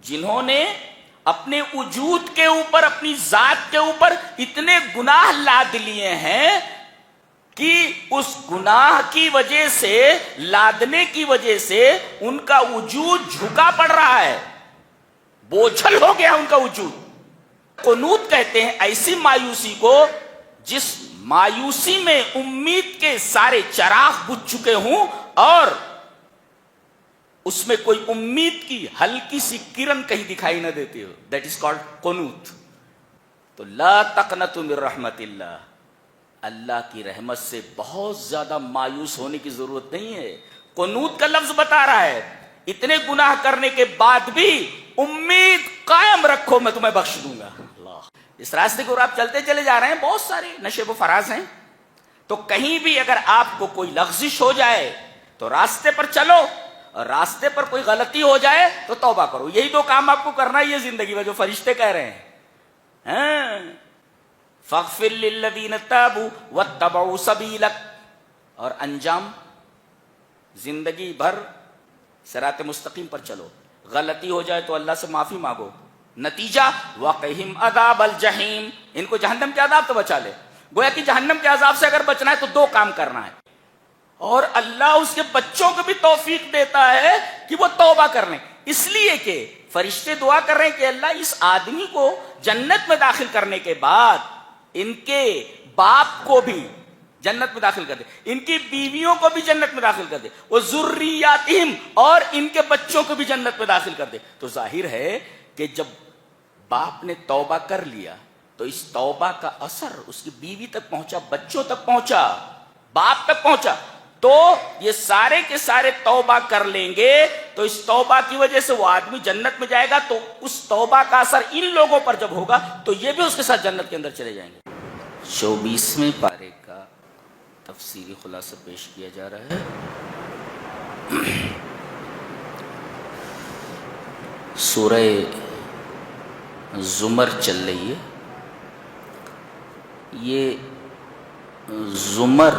جنہوں نے اپنے وجود کے اوپر، اپنی ذات کے اوپر اتنے گناہ لاد لیے ہیں کہ اس گناہ کی وجہ سے، لادنے کی وجہ سے ان کا وجود جھکا پڑ رہا ہے، بوجھل ہو گیا ان کا وجود۔ قنوت کہتے ہیں ایسی مایوسی کو جس مایوسی میں امید کے سارے چراغ بجھ چکے ہوں اور اس میں کوئی امید کی ہلکی سی کرن کہیں دکھائی نہ دیتی ہو، دیٹ از کالڈ قنوت۔ تو لا تقنطوا من رحمت اللہ، اللہ کی رحمت سے بہت زیادہ مایوس ہونے کی ضرورت نہیں ہے۔ قنوت کا لفظ بتا رہا ہے اتنے گناہ کرنے کے بعد بھی امید قائم رکھو، میں تمہیں بخش دوں گا۔ اللہ، اس راستے کو آپ چلتے چلے جا رہے ہیں، بہت سارے نشیب و فراز ہیں، تو کہیں بھی اگر آپ کو کوئی لغزش ہو جائے تو راستے پر چلو، اور راستے پر کوئی غلطی ہو جائے تو توبہ کرو۔ یہی دو کام آپ کو کرنا ہے یہ زندگی میں، جو فرشتے کہہ رہے ہیں، فاغفر للذین تابوا واتبعوا سبیلک، اور انجام زندگی بھر صراط مستقیم پر چلو۔ غلطی ہو جائے تو اللہ سے معافی مانگو، نتیجہ وقہم عذاب الجحیم، ان کو جہنم کے عذاب تو بچا لے۔ گویا کہ جہنم کے عذاب سے اگر بچنا ہے تو دو کام کرنا ہے، اور اللہ اس کے بچوں کو بھی توفیق دیتا ہے کہ وہ توبہ کر لیں، اس لیے کہ فرشتے دعا کر رہے ہیں کہ اللہ اس آدمی کو جنت میں داخل کرنے کے بعد ان کے باپ کو بھی جنت میں داخل کر دے، ان کی بیویوں کو بھی جنت میں داخل کر دے، وہ ذریاتہم، اور ان کے بچوں کو بھی جنت میں داخل کر دے۔ تو ظاہر ہے کہ جب باپ نے توبہ کر لیا تو اس توبہ کا اثر اس کی بیوی تک پہنچا، بچوں تک پہنچا، باپ تک پہنچا، تو یہ سارے کے سارے توبہ کر لیں گے، تو اس توبہ کی وجہ سے وہ آدمی جنت میں جائے گا، تو اس توبہ کا اثر ان لوگوں پر جب ہوگا تو یہ بھی اس کے ساتھ جنت کے اندر چلے جائیں گے۔ 24ویں پارے کا تفصیلی خلاصہ پیش کیا جا رہا ہے۔ سورہ زمر چل رہی ہے۔ یہ زمر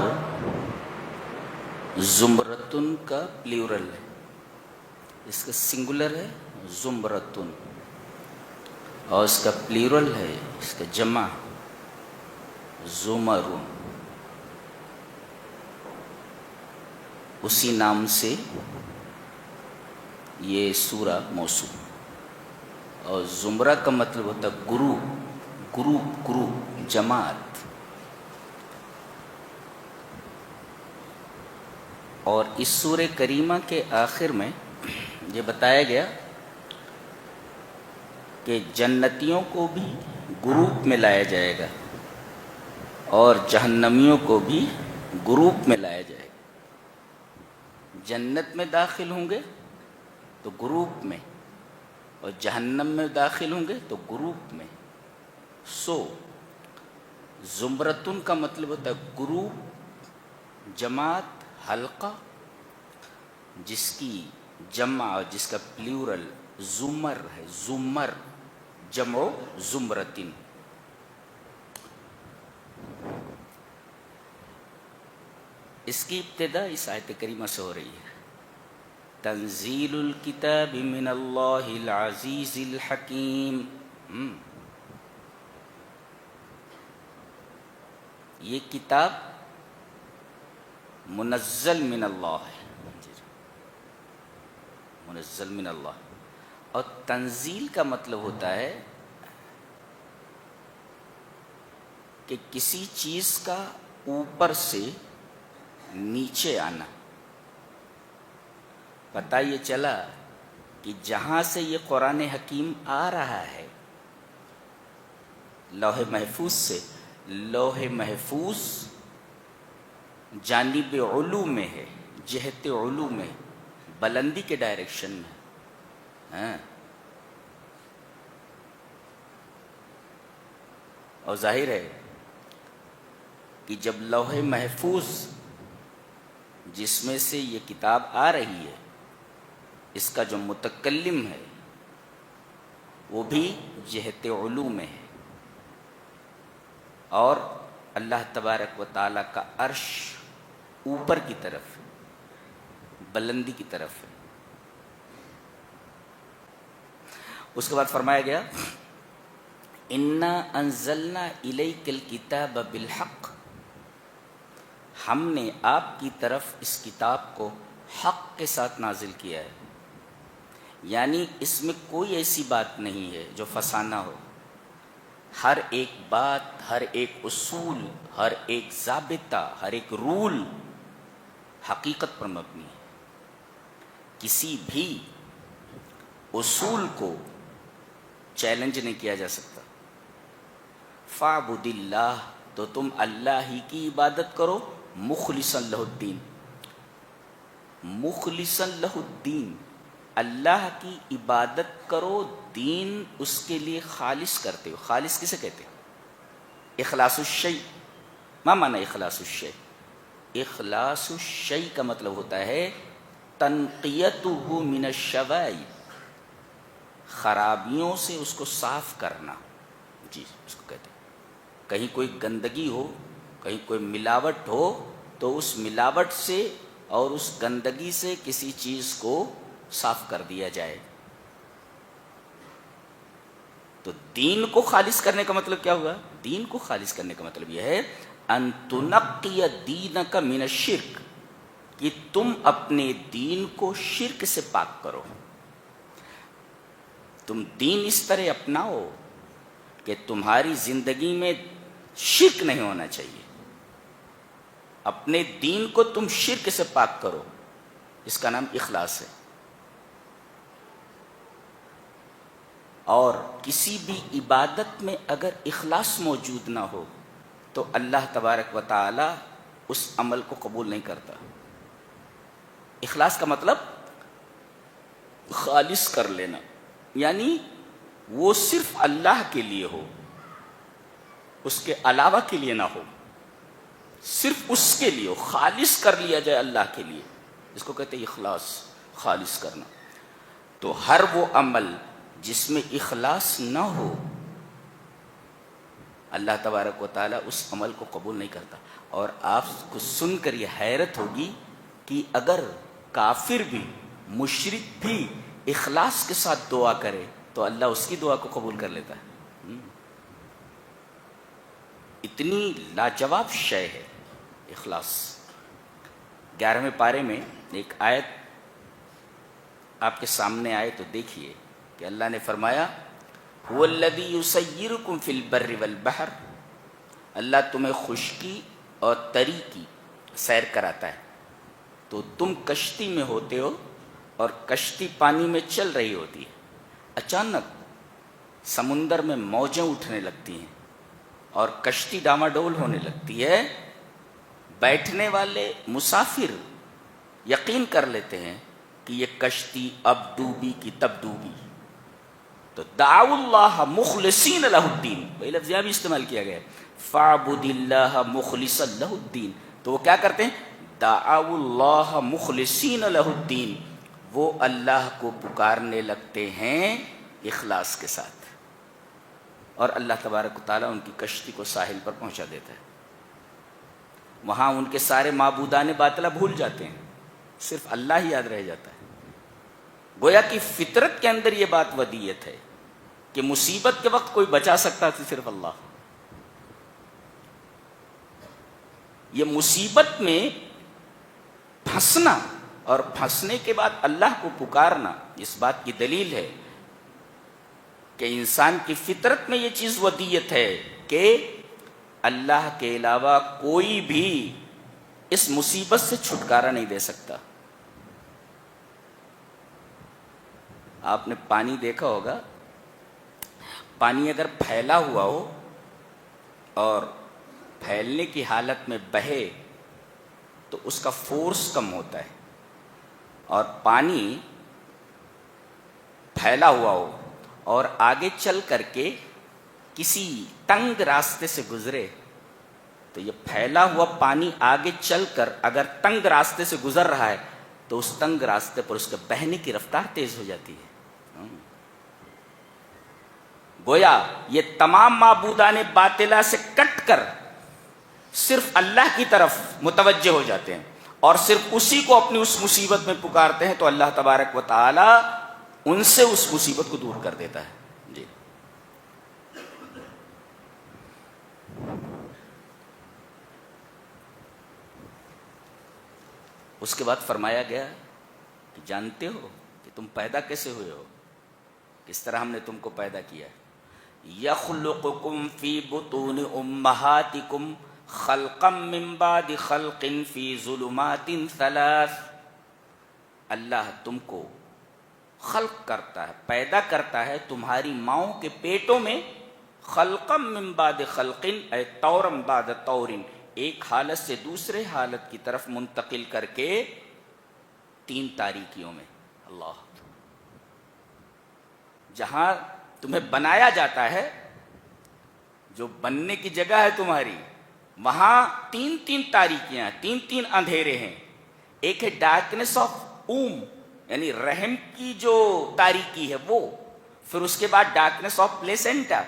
زمرتن کا پلیورل ہے، اس کا سنگولر ہے زمرتن، اور اس کا پلیورل ہے، اس کا جمع زمرون۔ اسی نام سے یہ سورہ موسوم، اور زمرہ کا مطلب ہوتا ہے گروپ، جماعت۔ اور اس سورہ کریمہ کے آخر میں یہ بتایا گیا کہ جنتیوں کو بھی گروپ میں لایا جائے گا اور جہنمیوں کو بھی گروپ میں لایا جائے گا۔ جنت میں داخل ہوں گے تو گروپ میں، اور جہنم میں داخل ہوں گے تو گروپ میں۔ زمرتن کا مطلب ہوتا ہے گروپ، جماعت، حلقہ، جس کی جمع اور جس کا پلیورل زمر ہے، زمر جمع زمرتن۔ اس کی ابتدا اس آیت کریمہ سے ہو رہی ہے، تنزیل الکتاب من اللہ العزیز الحکیم۔ یہ کتاب منزل من اللہ ہے، منزل من اللہ، اور تنزیل کا مطلب ہوتا ہے کہ کسی چیز کا اوپر سے نیچے آنا۔ پتہ یہ چلا کہ جہاں سے یہ قرآن حکیم آ رہا ہے، لوح محفوظ سے، لوح محفوظ جانب علو میں ہے، جہت علو میں، بلندی کے ڈائریکشن میں۔ اور ظاہر ہے کہ جب لوح محفوظ جس میں سے یہ کتاب آ رہی ہے، اس کا جو متکلم ہے وہ بھی جہت علو میں ہے، اور اللہ تبارک و تعالیٰ کا عرش اوپر کی طرف ہے، بلندی کی طرف ہے۔ اس کے بعد فرمایا گیا انا انزلنا الیک الکتاب بالحق، ہم نے آپ کی طرف اس کتاب کو حق کے ساتھ نازل کیا ہے، یعنی اس میں کوئی ایسی بات نہیں ہے جو فسانہ ہو، ہر ایک بات، ہر ایک اصول، ہر ایک ضابطہ، ہر ایک رول حقیقت پر مبنی ہے، کسی بھی اصول کو چیلنج نہیں کیا جا سکتا۔ فاعبد اللہ، تو تم اللہ ہی کی عبادت کرو، مخلصا لہ الدین، مخلصا لہ الدین، اللہ کی عبادت کرو، دین اس کے لیے خالص کرتے ہو۔ خالص کسے کہتے ہیں؟ اخلاص الشیء۔ ما معنی اخلاص الشیء؟ اخلاص الشیء کا مطلب ہوتا ہے تنقیتہ من الشوائب، خرابیوں سے اس کو صاف کرنا، جی اس کو کہتے ہیں۔ کہیں کوئی گندگی ہو، کہیں کوئی ملاوٹ ہو، تو اس ملاوٹ سے اور اس گندگی سے کسی چیز کو صاف کر دیا جائے۔ تو دین کو خالص کرنے کا مطلب کیا ہوا؟ دین کو خالص کرنے کا مطلب یہ ہے ان تنقی دینک من الشرک، کہ تم اپنے دین کو شرک سے پاک کرو۔ تم دین اس طرح اپناؤ کہ تمہاری زندگی میں شرک نہیں ہونا چاہیے، اپنے دین کو تم شرک سے پاک کرو، اس کا نام اخلاص ہے۔ اور کسی بھی عبادت میں اگر اخلاص موجود نہ ہو تو اللہ تبارک و تعالی اس عمل کو قبول نہیں کرتا۔ اخلاص کا مطلب خالص کر لینا، یعنی وہ صرف اللہ کے لیے ہو، اس کے علاوہ کے لیے نہ ہو، صرف اس کے لیے ہو، خالص کر لیا جائے اللہ کے لیے، اس کو کہتے ہیں اخلاص، خالص کرنا۔ تو ہر وہ عمل جس میں اخلاص نہ ہو، اللہ تبارک و تعالیٰ اس عمل کو قبول نہیں کرتا۔ اور آپ کو سن کر یہ حیرت ہوگی کہ اگر کافر بھی، مشرک بھی اخلاص کے ساتھ دعا کرے تو اللہ اس کی دعا کو قبول کر لیتا ہے۔ اتنی لاجواب شے ہے اخلاص۔ 11ویں پارے میں ایک آیت آپ کے سامنے آئے تو دیکھیے کہ اللہ نے فرمایا هو الذی یسیرکم فی البر والبحر، اللہ تمہیں خشکی اور تری کی سیر کراتا ہے، تو تم کشتی میں ہوتے ہو اور کشتی پانی میں چل رہی ہوتی ہے، اچانک سمندر میں موجیں اٹھنے لگتی ہیں اور کشتی ڈاماڈول ہونے لگتی ہے، بیٹھنے والے مسافر یقین کر لیتے ہیں کہ یہ کشتی اب ڈوبی کی تب ڈوبی، تو دعوا اللہ مخلصین لہ الدین، وہی لفظ یہاں بھی استعمال کیا گیا ہے، فاعبد اللہ مخلصا لہ الدین۔ تو وہ کیا کرتے ہیں؟ دعوا اللہ مخلصین لہ الدین، وہ اللہ کو پکارنے لگتے ہیں اخلاص کے ساتھ، اور اللہ تبارک و تعالیٰ ان کی کشتی کو ساحل پر پہنچا دیتا ہے۔ وہاں ان کے سارے معبودان باطلہ بھول جاتے ہیں، صرف اللہ ہی یاد رہ جاتا ہے۔ گویا کہ فطرت کے اندر یہ بات ودیت ہے کہ مصیبت کے وقت کوئی بچا سکتا ہے صرف اللہ۔ یہ مصیبت میں پھنسنا اور پھنسنے کے بعد اللہ کو پکارنا اس بات کی دلیل ہے کہ انسان کی فطرت میں یہ چیز ودیت ہے کہ اللہ کے علاوہ کوئی بھی اس مصیبت سے چھٹکارا نہیں دے سکتا۔ آپ نے پانی دیکھا ہوگا، پانی اگر پھیلا ہوا ہو اور پھیلنے کی حالت میں بہے تو اس کا فورس کم ہوتا ہے، اور پانی پھیلا ہوا ہو اور آگے چل کر کے کسی تنگ راستے سے گزرے تو یہ پھیلا ہوا پانی آگے چل کر اگر تنگ راستے سے گزر رہا ہے تو اس تنگ راستے پر اس کے بہنے کی رفتار تیز ہو جاتی ہے۔ گویا یہ تمام معبودان باطلہ سے کٹ کر صرف اللہ کی طرف متوجہ ہو جاتے ہیں اور صرف اسی کو اپنی اس مصیبت میں پکارتے ہیں، تو اللہ تبارک و تعالی ان سے اس مصیبت کو دور کر دیتا ہے. جی اس کے بعد فرمایا گیا کہ جانتے ہو کہ تم پیدا کیسے ہوئے ہو, کس طرح ہم نے تم کو پیدا کیا. یخلقکم فی بطون امہاتکم خلقا من بعد خلق فی ظلمات ثلاث. اللہ تم کو خلق کرتا ہے, پیدا کرتا ہے تمہاری ماؤں کے پیٹوں میں, خلقا من بعد خلق اے طورا بعد طور, ایک حالت سے دوسرے حالت کی طرف منتقل کر کے 3 تاریکیوں میں. اللہ, جہاں تمہیں بنایا جاتا ہے, جو بننے کی جگہ ہے تمہاری, وہاں 3 تاریکیاں, 3 اندھیرے ہیں. ایک ہے ڈارکنیس آف اوم, یعنی رحم کی جو تاریکی ہے وہ, پھر اس کے بعد ڈارکنیس آف پلیسنٹا,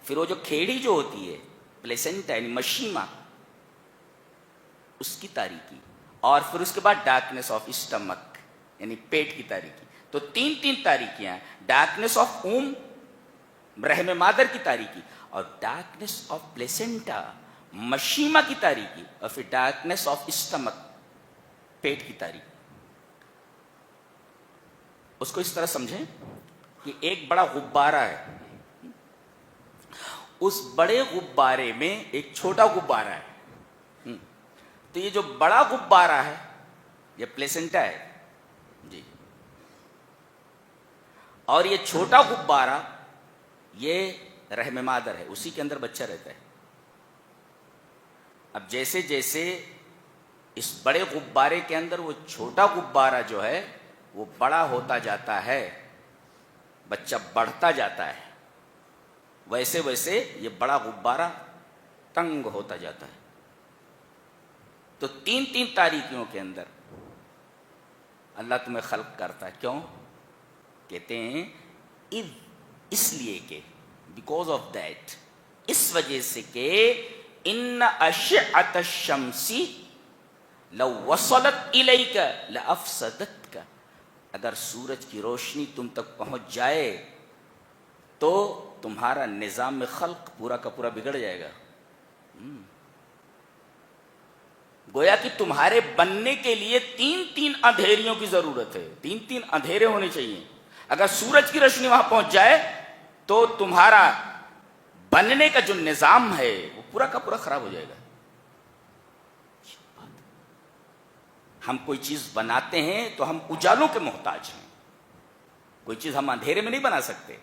پھر وہ جو کھیڑی جو ہوتی ہے پلیسنٹا یعنی مشیما, اس کی تاریکی, اور پھر اس کے بعد ڈارکنیس آف اسٹمک یعنی پیٹ کی تاریکی. تو 3 تاریکیاں, ڈارکنیس آف اوم رحم مادر کی تاریکی, اور ڈارکنیس آف پلیسنٹا مشیما کی تاریکی, اور پھر ڈارکنیس آف اسٹمک پیٹ کی تاریکی. اس کو اس طرح سمجھیں کہ ایک بڑا غبارہ ہے, اس بڑے غبارے میں ایک چھوٹا غبارہ ہے. تو یہ جو بڑا غبارہ ہے یہ پلیسنٹا ہے جی, اور یہ چھوٹا غبارہ یہ رحم مادر ہے, اسی کے اندر بچہ رہتا ہے. اب جیسے جیسے اس بڑے غبارے کے اندر وہ چھوٹا غبارہ جو ہے وہ بڑا ہوتا جاتا ہے, بچہ بڑھتا جاتا ہے, ویسے ویسے یہ بڑا غبارہ تنگ ہوتا جاتا ہے. تو 3 تاریکیوں کے اندر اللہ تمہیں خلق کرتا ہے. کیوں کہتے ہیں؟ اس لیے کہ بیکاز آف دیٹ, اس وجہ سے کہ ان اشعۃ الشمس لو وصلت الیک لافسدتک, اگر سورج کی روشنی تم تک پہنچ جائے تو تمہارا نظام خلق پورا کا پورا بگڑ جائے گا. گویا کہ تمہارے بننے کے لیے 3 اندھیریوں کی ضرورت ہے, 3 اندھیرے ہونے چاہیے. اگر سورج کی روشنی وہاں پہنچ جائے تو تمہارا بننے کا جو نظام ہے وہ پورا کا پورا خراب ہو جائے گا. ہم کوئی چیز بناتے ہیں تو ہم اجالوں کے محتاج ہیں, کوئی چیز ہم اندھیرے میں نہیں بنا سکتے.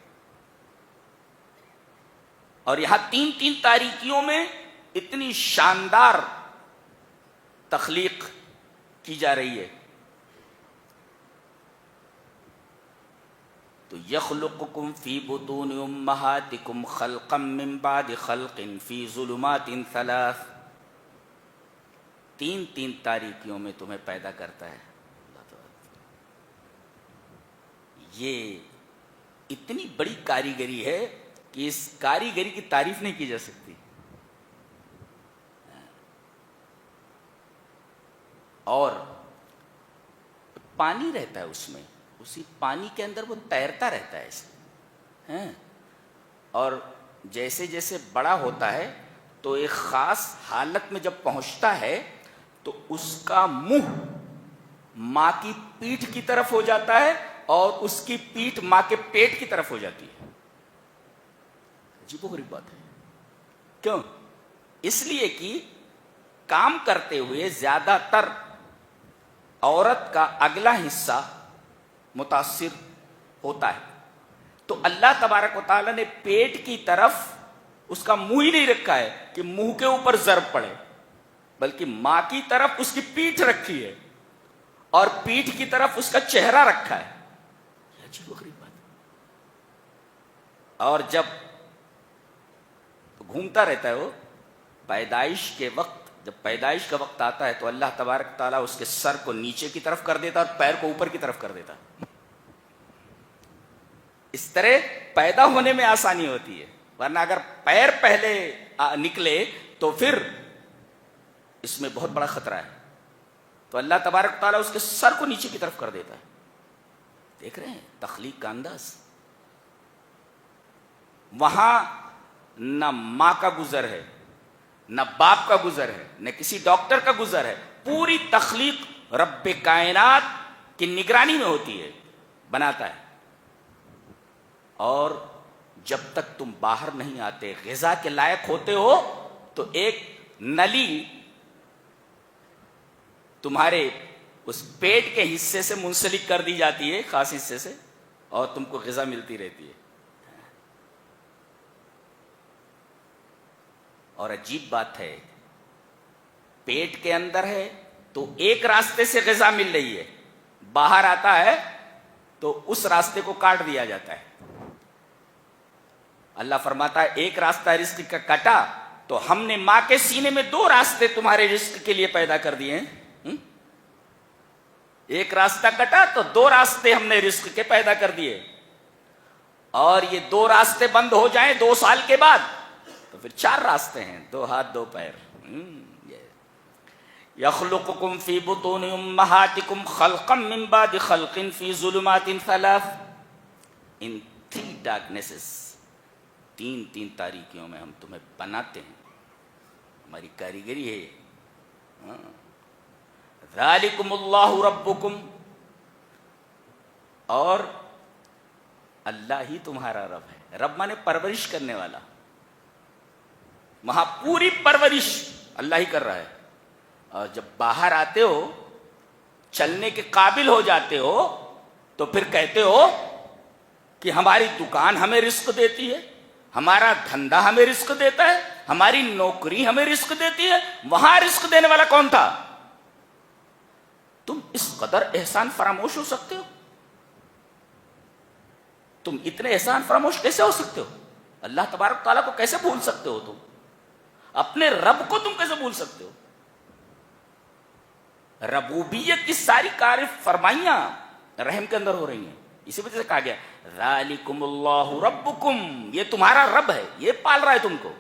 اور یہاں 3 تاریکیوں میں اتنی شاندار تخلیق کی جا رہی ہے. تو یخلقکم فی بطون امہاتکم خلقا من بعد خلق فی ظلمات ثلاث, 3 تاریکیوں میں تمہیں پیدا کرتا ہے. یہ اتنی بڑی کاریگری ہے کہ اس کاریگری کی تعریف نہیں کی جا سکتی. اور پانی رہتا ہے اس میں, اسی پانی کے اندر وہ تیرتا رہتا ہے ایسے, اور جیسے جیسے بڑا ہوتا ہے تو ایک خاص حالت میں جب پہنچتا ہے تو اس کا منہ ماں کی پیٹھ کی طرف ہو جاتا ہے اور اس کی پیٹھ ماں کے پیٹ کی طرف ہو جاتی ہے. عجیب و غریب بات ہے. کیوں؟ اس لیے کہ کام کرتے ہوئے زیادہ تر عورت کا اگلا حصہ متاثر ہوتا ہے. تو اللہ تبارک و تعالیٰ نے پیٹ کی طرف اس کا منہ ہی نہیں رکھا ہے کہ منہ کے اوپر ضرب پڑے, بلکہ ماں کی طرف اس کی پیٹھ رکھی ہے اور پیٹھ کی طرف اس کا چہرہ رکھا ہے. عجیب و غریب بات. اور جب گھومتا رہتا ہے وہ پیدائش کے وقت, جب پیدائش کا وقت آتا ہے تو اللہ تبارک تعالیٰ اس کے سر کو نیچے کی طرف کر دیتا اور پیر کو اوپر کی طرف کر دیتا. اس طرح پیدا ہونے میں آسانی ہوتی ہے, ورنہ اگر پیر پہلے نکلے تو پھر اس میں بہت بڑا خطرہ ہے. تو اللہ تبارک تعالیٰ اس کے سر کو نیچے کی طرف کر دیتا ہے. دیکھ رہے ہیں تخلیق کا انداز. وہاں نہ ماں کا گزر ہے، نہ باپ کا گزر ہے، نہ کسی ڈاکٹر کا گزر ہے. پوری تخلیق رب کائنات کی نگرانی میں ہوتی ہے، بناتا ہے. اور جب تک تم باہر نہیں آتے، غذا کے لائق ہوتے ہو، تو ایک نلی تمہارے اس پیٹ کے حصے سے منسلک کر دی جاتی ہے، خاص حصے سے، اور تم کو غذا ملتی رہتی ہے. اور عجیب بات ہے، پیٹ کے اندر ہے تو ایک راستے سے غذا مل رہی ہے، باہر آتا ہے تو اس راستے کو کاٹ دیا جاتا ہے. اللہ فرماتا ہے ایک راستہ رزق کا کٹا تو ہم نے ماں کے سینے میں دو راستے تمہارے رزق کے لیے پیدا کر دیے ہیں. ایک راستہ کٹا تو دو راستے ہم نے رزق کے پیدا کر دیے. اور یہ دو راستے بند ہو جائیں 2 سال کے بعد تو پھر 4 راستے ہیں، 2 ہاتھ 2 پیر. یخلقکم فی بطون امہاتکم خلقا من بعد خلق فی ظلمات 3 ان 3 ڈارکنیسز، 3 تاریکیوں میں ہم تمہیں بناتے ہیں. ہماری کاریگری ہے. ذالکم اللہ ربکم، اور اللہ ہی تمہارا رب ہے. رب مانے پرورش کرنے والا. وہاں پوری پرورش اللہ ہی کر رہا ہے. اور جب باہر آتے ہو، چلنے کے قابل ہو جاتے ہو، تو پھر کہتے ہو کہ ہماری دکان ہمیں رزق دیتی ہے، ہمارا دھندا ہمیں رزق دیتا ہے، ہماری نوکری ہمیں رزق دیتی ہے. وہاں رزق دینے والا کون تھا؟ تم اس قدر احسان فراموش ہو سکتے ہو؟ تم اتنے احسان فراموش کیسے ہو سکتے ہو؟ اللہ تبارک تعالیٰ کو کیسے بھول سکتے ہو؟ تم اپنے رب کو تم کیسے بھول سکتے ہو؟ ربوبیت کی ساری کار فرمائیاں رحم کے اندر ہو رہی ہیں. اسی وجہ سے کہا گیا ذالکم اللہ ربکم، یہ تمہارا رب ہے، یہ پال رہا ہے تم کو.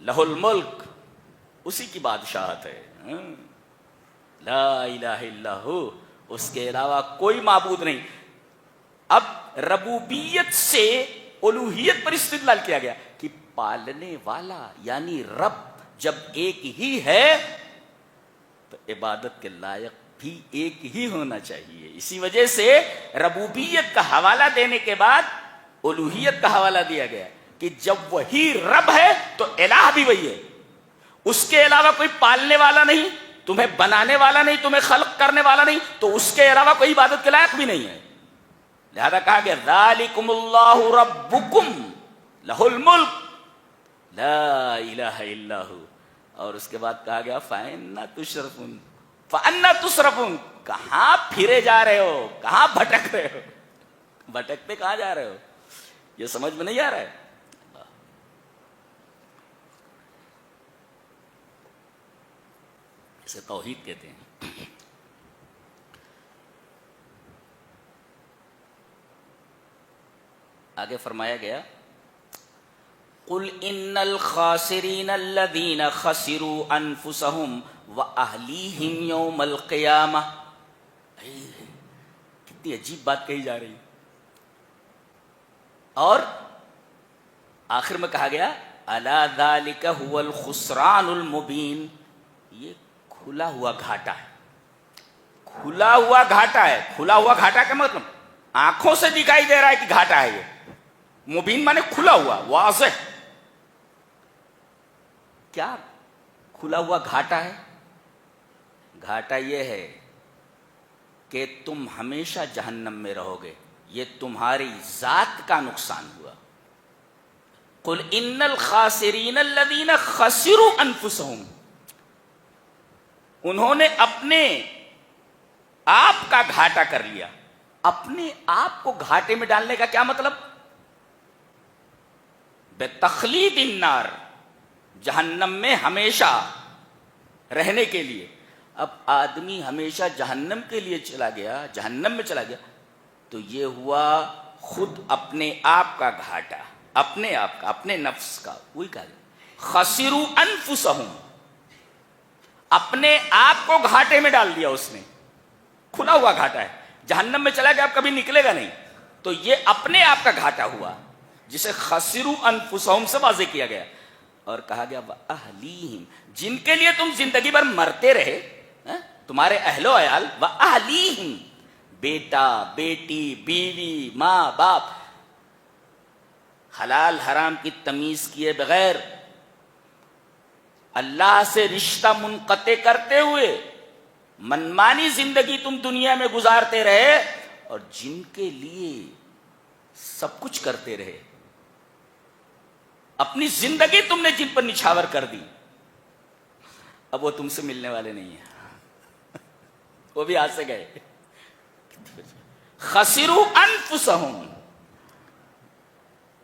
لہ الملک، اسی کی بادشاہت ہے. لا الہ الا ہو، اس کے علاوہ کوئی معبود نہیں. اب ربوبیت سے الوہیت پر استدلال کیا گیا کہ پالنے والا یعنی رب جب ایک ہی ہے تو عبادت کے لائق بھی ایک ہی ہونا چاہیے. اسی وجہ سے ربوبیت کا حوالہ دینے کے بعد الوہیت کا حوالہ دیا گیا کہ جب وہی رب ہے تو الہ بھی وہی ہے. اس کے علاوہ کوئی پالنے والا نہیں، تمہیں بنانے والا نہیں، تمہیں خلق کرنے والا نہیں، تو اس کے علاوہ کوئی عبادت کے لائق بھی نہیں ہے. لہذا کہا گیا ذالکم اللہ ربکم لہ الملک لا الہ الا ہو. اور اس کے بعد کہا گیا فَأَنَّا تُصْرَفُونَ، فَأَنَّا تُصْرَفُونَ، کہاں پھرے جا رہے ہو، کہاں بھٹک رہے ہو، بھٹکتے کہاں جا رہے ہو؟ یہ سمجھ میں نہیں آ رہا ہے. اسے توحید کہتے ہیں. آگے فرمایا گیا قل ان الخاسرین الذین خسروا انفسهم واہلیہم یوم القیامہ. کتنی عجیب بات کہی جا رہی. اور آخر میں کہا گیا الا ذلک هو الخسران المبین، یہ کھلا ہوا گھاٹا ہے. کھلا ہوا گھاٹا ہے. کھلا ہوا گھاٹا کا مطلب آنکھوں سے دکھائی دے رہا ہے کہ گھاٹا ہے. یہ مبین مانے کھلا ہوا، واضح. کیا کھلا ہوا گھاٹا ہے؟ گھاٹا یہ ہے کہ تم ہمیشہ جہنم میں رہو گے. یہ تمہاری ذات کا نقصان ہوا. قل ان الخاسرین الذین خسروا انفسهم، انہوں نے اپنے آپ کا گھاٹا کر لیا. اپنے آپ کو گھاٹے میں ڈالنے کا کیا مطلب؟ بتخلید النار، جہنم میں ہمیشہ رہنے کے لیے. اب آدمی ہمیشہ جہنم کے لیے چلا گیا، جہنم میں چلا گیا، تو یہ ہوا خود اپنے آپ کا گھاٹا، اپنے آپ کا، اپنے نفس کا. وہی کہا گیا خسروا انفسهم، اپنے آپ کو گھاٹے میں ڈال دیا اس نے. کھلا ہوا گھاٹا ہے. جہنم میں چلا گیا اب کبھی نکلے گا نہیں. تو یہ اپنے آپ کا گھاٹا ہوا جسے خسروا انفسہم سے واضح کیا گیا اور کہا گیا واہلیہم، جن کے لیے تم زندگی بھر مرتے رہے، تمہارے اہل و عیال، واہلیہم، بیٹا بیٹی بیوی ماں باپ، حلال حرام کی تمیز کیے بغیر اللہ سے رشتہ منقطع کرتے ہوئے منمانی زندگی تم دنیا میں گزارتے رہے اور جن کے لیے سب کچھ کرتے رہے، اپنی زندگی تم نے جن پر نچھاور کر دی، اب وہ تم سے ملنے والے نہیں ہیں، وہ بھی ہاتھ سے گئے. خسروا انفسہم،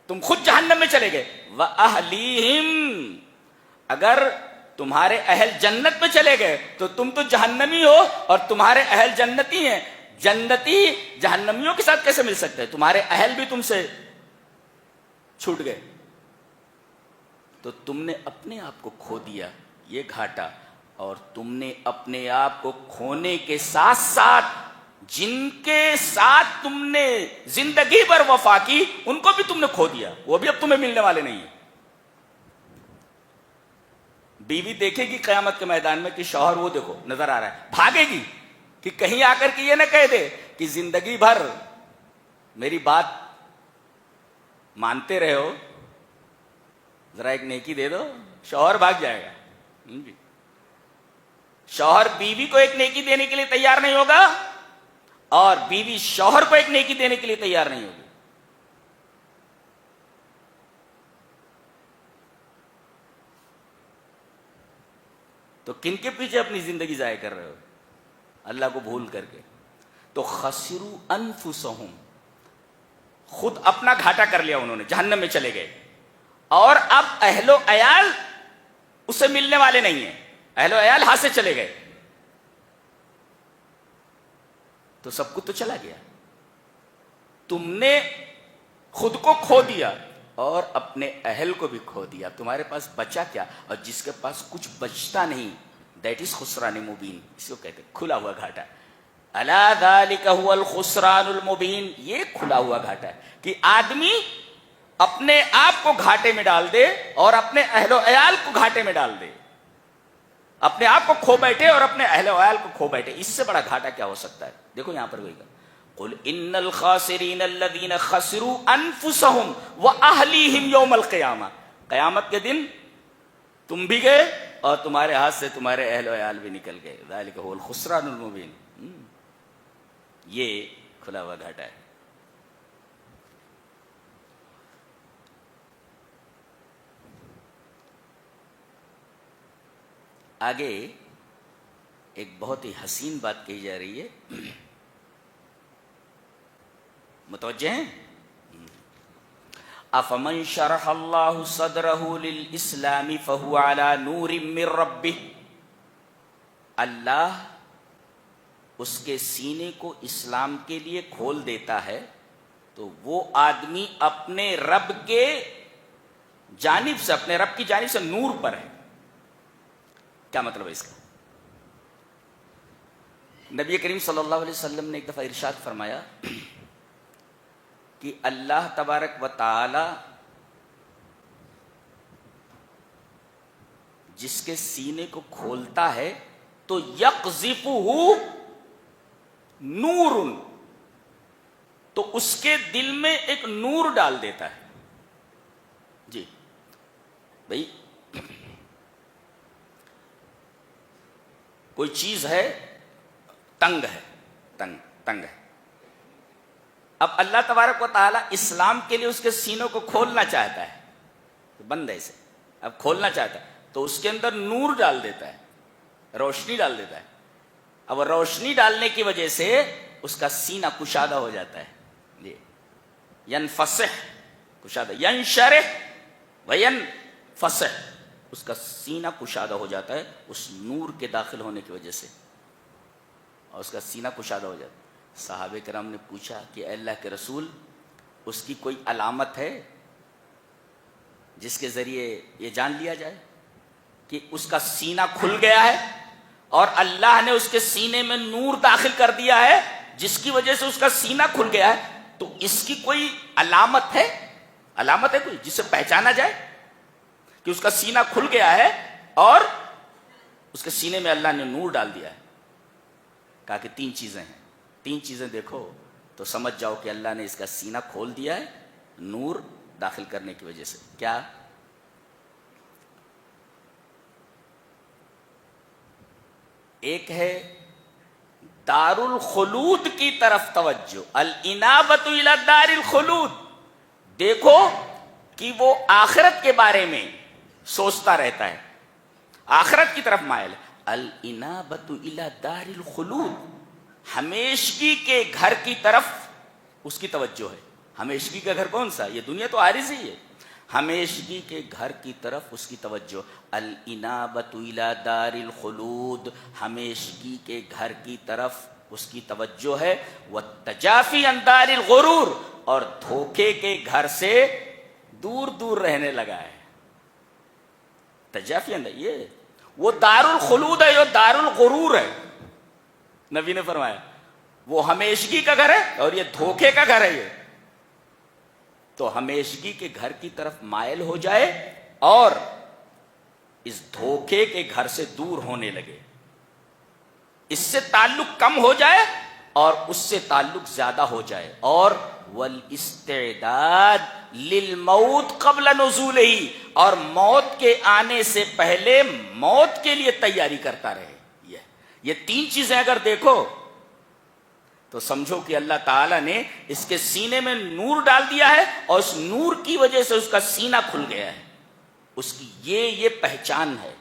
تم خود جہنم میں چلے گئے. واہلیہم، اگر تمہارے اہل جنت میں چلے گئے تو تم تو جہنمی ہو اور تمہارے اہل جنتی ہیں. جنتی جہنمیوں کے ساتھ کیسے مل سکتے ہیں؟ تمہارے اہل بھی تم سے چھوٹ گئے تو تم نے اپنے آپ کو کھو دیا، یہ گھاٹا. اور تم نے اپنے آپ کو کھونے کے ساتھ ساتھ جن کے ساتھ تم نے زندگی بھر وفا کی ان کو بھی تم نے کھو دیا، وہ بھی اب تمہیں ملنے والے نہیں ہیں. بیوی دیکھے گی قیامت کے میدان میں کہ شوہر وہ دیکھو نظر آ رہا ہے، بھاگے گی کہ کہیں آ کر کے یہ نہ کہہ دے کہ زندگی بھر میری بات مانتے رہے ہو، ذرا ایک نیکی دے دو. شوہر بھاگ جائے گا. شوہر بیوی کو ایک نیکی دینے کے لیے تیار نہیں ہوگا اور بیوی شوہر کو ایک نیکی دینے کے لیے تیار نہیں ہوگی. تو کن کے پیچھے اپنی زندگی ضائع کر رہے ہو اللہ کو بھول کر کے؟ تو خسروا انفسہم، خود اپنا گھاٹا کر لیا انہوں نے، جہنم میں چلے گئے اور اب اہل و عیال اس سے ملنے والے نہیں ہیں، اہل و عیال ہاتھ سے چلے گئے تو سب کچھ تو چلا گیا. تم نے خود کو کھو دیا اور اپنے اہل کو بھی کھو دیا، تمہارے پاس بچا کیا؟ اور جس کے پاس کچھ بچتا نہیں، دیٹ از خسران مبین، اس کو کہتے ہیں کھلا ہوا گھاٹا. الا ذالک هو الخسران المبین، یہ کھلا ہوا گھاٹا ہے کہ آدمی اپنے آپ کو گھاٹے میں ڈال دے اور اپنے اہل و عیال کو گھاٹے میں ڈال دے، اپنے آپ کو کھو بیٹھے اور اپنے اہل و عیال کو کھو بیٹھے. اس سے بڑا گھاٹا کیا ہو سکتا ہے؟ دیکھو یہاں پر وہی کہا قل ان الخاسرین الذین خسروا انفسہم واہلیہم یوم القیامہ، قیامت کے دن تم بھی گئے اور تمہارے ہاتھ سے تمہارے اہل و عیال بھی نکل گئے. ذالک هو الخسران المبین، یہ کھلا ہوا گھاٹا ہے. آگے ایک بہت ہی حسین بات کہی جا رہی ہے، متوجہ ہیں؟ افمن شرح اللہ صدرہ للاسلام فہو علی نور من ربہ، اللہ اس کے سینے کو اسلام کے لیے کھول دیتا ہے تو وہ آدمی اپنے رب کے جانب سے، اپنے رب کی جانب سے نور پر ہے. کیا مطلب ہے اس کا؟ نبی کریم صلی اللہ علیہ وسلم نے ایک دفعہ ارشاد فرمایا کہ اللہ تبارک و تعالی جس کے سینے کو کھولتا ہے تو یقذفہ نور، تو اس کے دل میں ایک نور ڈال دیتا ہے. جی بھائی، کوئی چیز ہے تنگ ہے، تنگ ہے، اب اللہ تبارک و تعالیٰ اسلام کے لیے اس کے سینوں کو کھولنا چاہتا ہے، بند ہے اسے، اب کھولنا چاہتا ہے تو اس کے اندر نور ڈال دیتا ہے، روشنی ڈال دیتا ہے. اب روشنی ڈالنے کی وجہ سے اس کا سینہ کشادہ ہو جاتا ہے. جی، ینفسح، کشادہ، ینشرح وینفسح، اس کا سینہ کشادہ ہو جاتا ہے اس نور کے داخل ہونے کی وجہ سے، اور اس کا سینہ کشادہ ہو جاتا ہے. صحابہ کرام نے پوچھا کہ اے اللہ کے رسول، اس کی کوئی علامت ہے جس کے ذریعے یہ جان لیا جائے کہ اس کا سینہ کھل گیا ہے اور اللہ نے اس کے سینے میں نور داخل کر دیا ہے جس کی وجہ سے اس کا سینہ کھل گیا ہے، تو اس کی کوئی علامت ہے؟ علامت ہے کوئی جس سے پہچانا جائے کہ اس کا سینہ کھل گیا ہے اور اس کے سینے میں اللہ نے نور ڈال دیا ہے؟ کہا کہ 3 چیزیں ہیں، 3 چیزیں دیکھو تو سمجھ جاؤ کہ اللہ نے اس کا سینہ کھول دیا ہے نور داخل کرنے کی وجہ سے۔ کیا؟ ایک ہے دار الخلود کی طرف توجہ، الانابۃ الی دار الخلود، دیکھو کہ وہ آخرت کے بارے میں سوچتا رہتا ہے، آخرت کی طرف مائل ہے۔ الانابۃ الی دار الخلود، ہمیشگی کے گھر کی طرف اس کی توجہ ہے۔ ہمیشگی کا گھر کون سا؟ یہ دنیا تو عارضی ہے، ہمیشگی کے گھر کی طرف اس کی توجہ۔ الانابۃ الی دار الخلود، ہمیشگی کے گھر کی طرف اس کی توجہ ہے۔ والتجافی عن دار الغرور، اور دھوکے کے گھر سے دور دور رہنے لگا ہے۔ تجافی عن، یہ وہ دار الخلود ہے، یہ دار الغرور ہے۔ نبی نے فرمایا وہ ہمیشگی کا گھر ہے اور یہ دھوکے کا گھر ہے۔ یہ تو ہمیشگی کے گھر کی طرف مائل ہو جائے اور اس دھوکے کے گھر سے دور ہونے لگے، اس سے تعلق کم ہو جائے اور اس سے تعلق زیادہ ہو جائے، اور والاستعداد للموت قبل نزولہ، اور موت کے آنے سے پہلے موت کے لیے تیاری کرتا رہے۔ یہ 3 چیزیں اگر دیکھو تو سمجھو کہ اللہ تعالیٰ نے اس کے سینے میں نور ڈال دیا ہے اور اس نور کی وجہ سے اس کا سینہ کھل گیا ہے، اس کی یہ پہچان ہے۔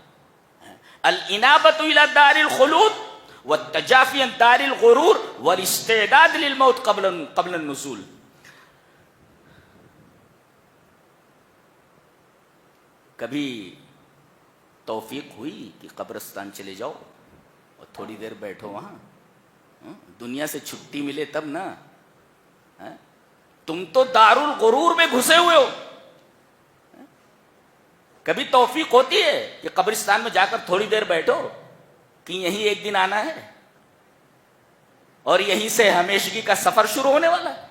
الانابۃ الی دار الخلود والتجافی عن دار الغرور والاستعداد للموت قبل النزول۔ کبھی توفیق ہوئی کہ قبرستان چلے جاؤ اور تھوڑی دیر بیٹھو وہاں، دنیا سے چھٹی ملے تب نا؟ تم تو دار الغرور میں گھسے ہوئے ہو۔ کبھی توفیق ہوتی ہے کہ قبرستان میں جا کر تھوڑی دیر بیٹھو کہ یہیں ایک دن آنا ہے اور یہیں سے ہمیشگی کا سفر شروع ہونے والا ہے؟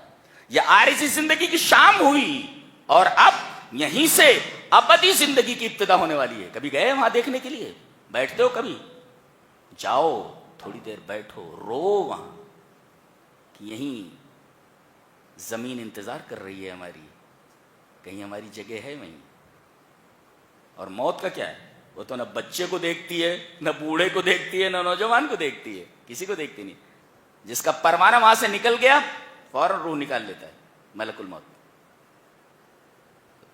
یہ عارضی زندگی کی شام ہوئی اور اب یہیں سے ابدی زندگی کی ابتدا ہونے والی ہے۔ کبھی گئے وہاں دیکھنے کے لیے؟ بیٹھتے ہو کبھی؟ جاؤ تھوڑی دیر بیٹھو، رو وہاں کہ یہیں زمین انتظار کر رہی ہے ہماری، کہیں ہماری جگہ ہے وہیں۔ اور موت کا کیا ہے؟ وہ تو نہ بچے کو دیکھتی ہے، نہ بوڑھے کو دیکھتی ہے، نہ نوجوان کو دیکھتی ہے، کسی کو دیکھتی نہیں۔ جس کا پروانہ وہاں سے نکل گیا فوراً روح نکال لیتا ہے ملک الموت۔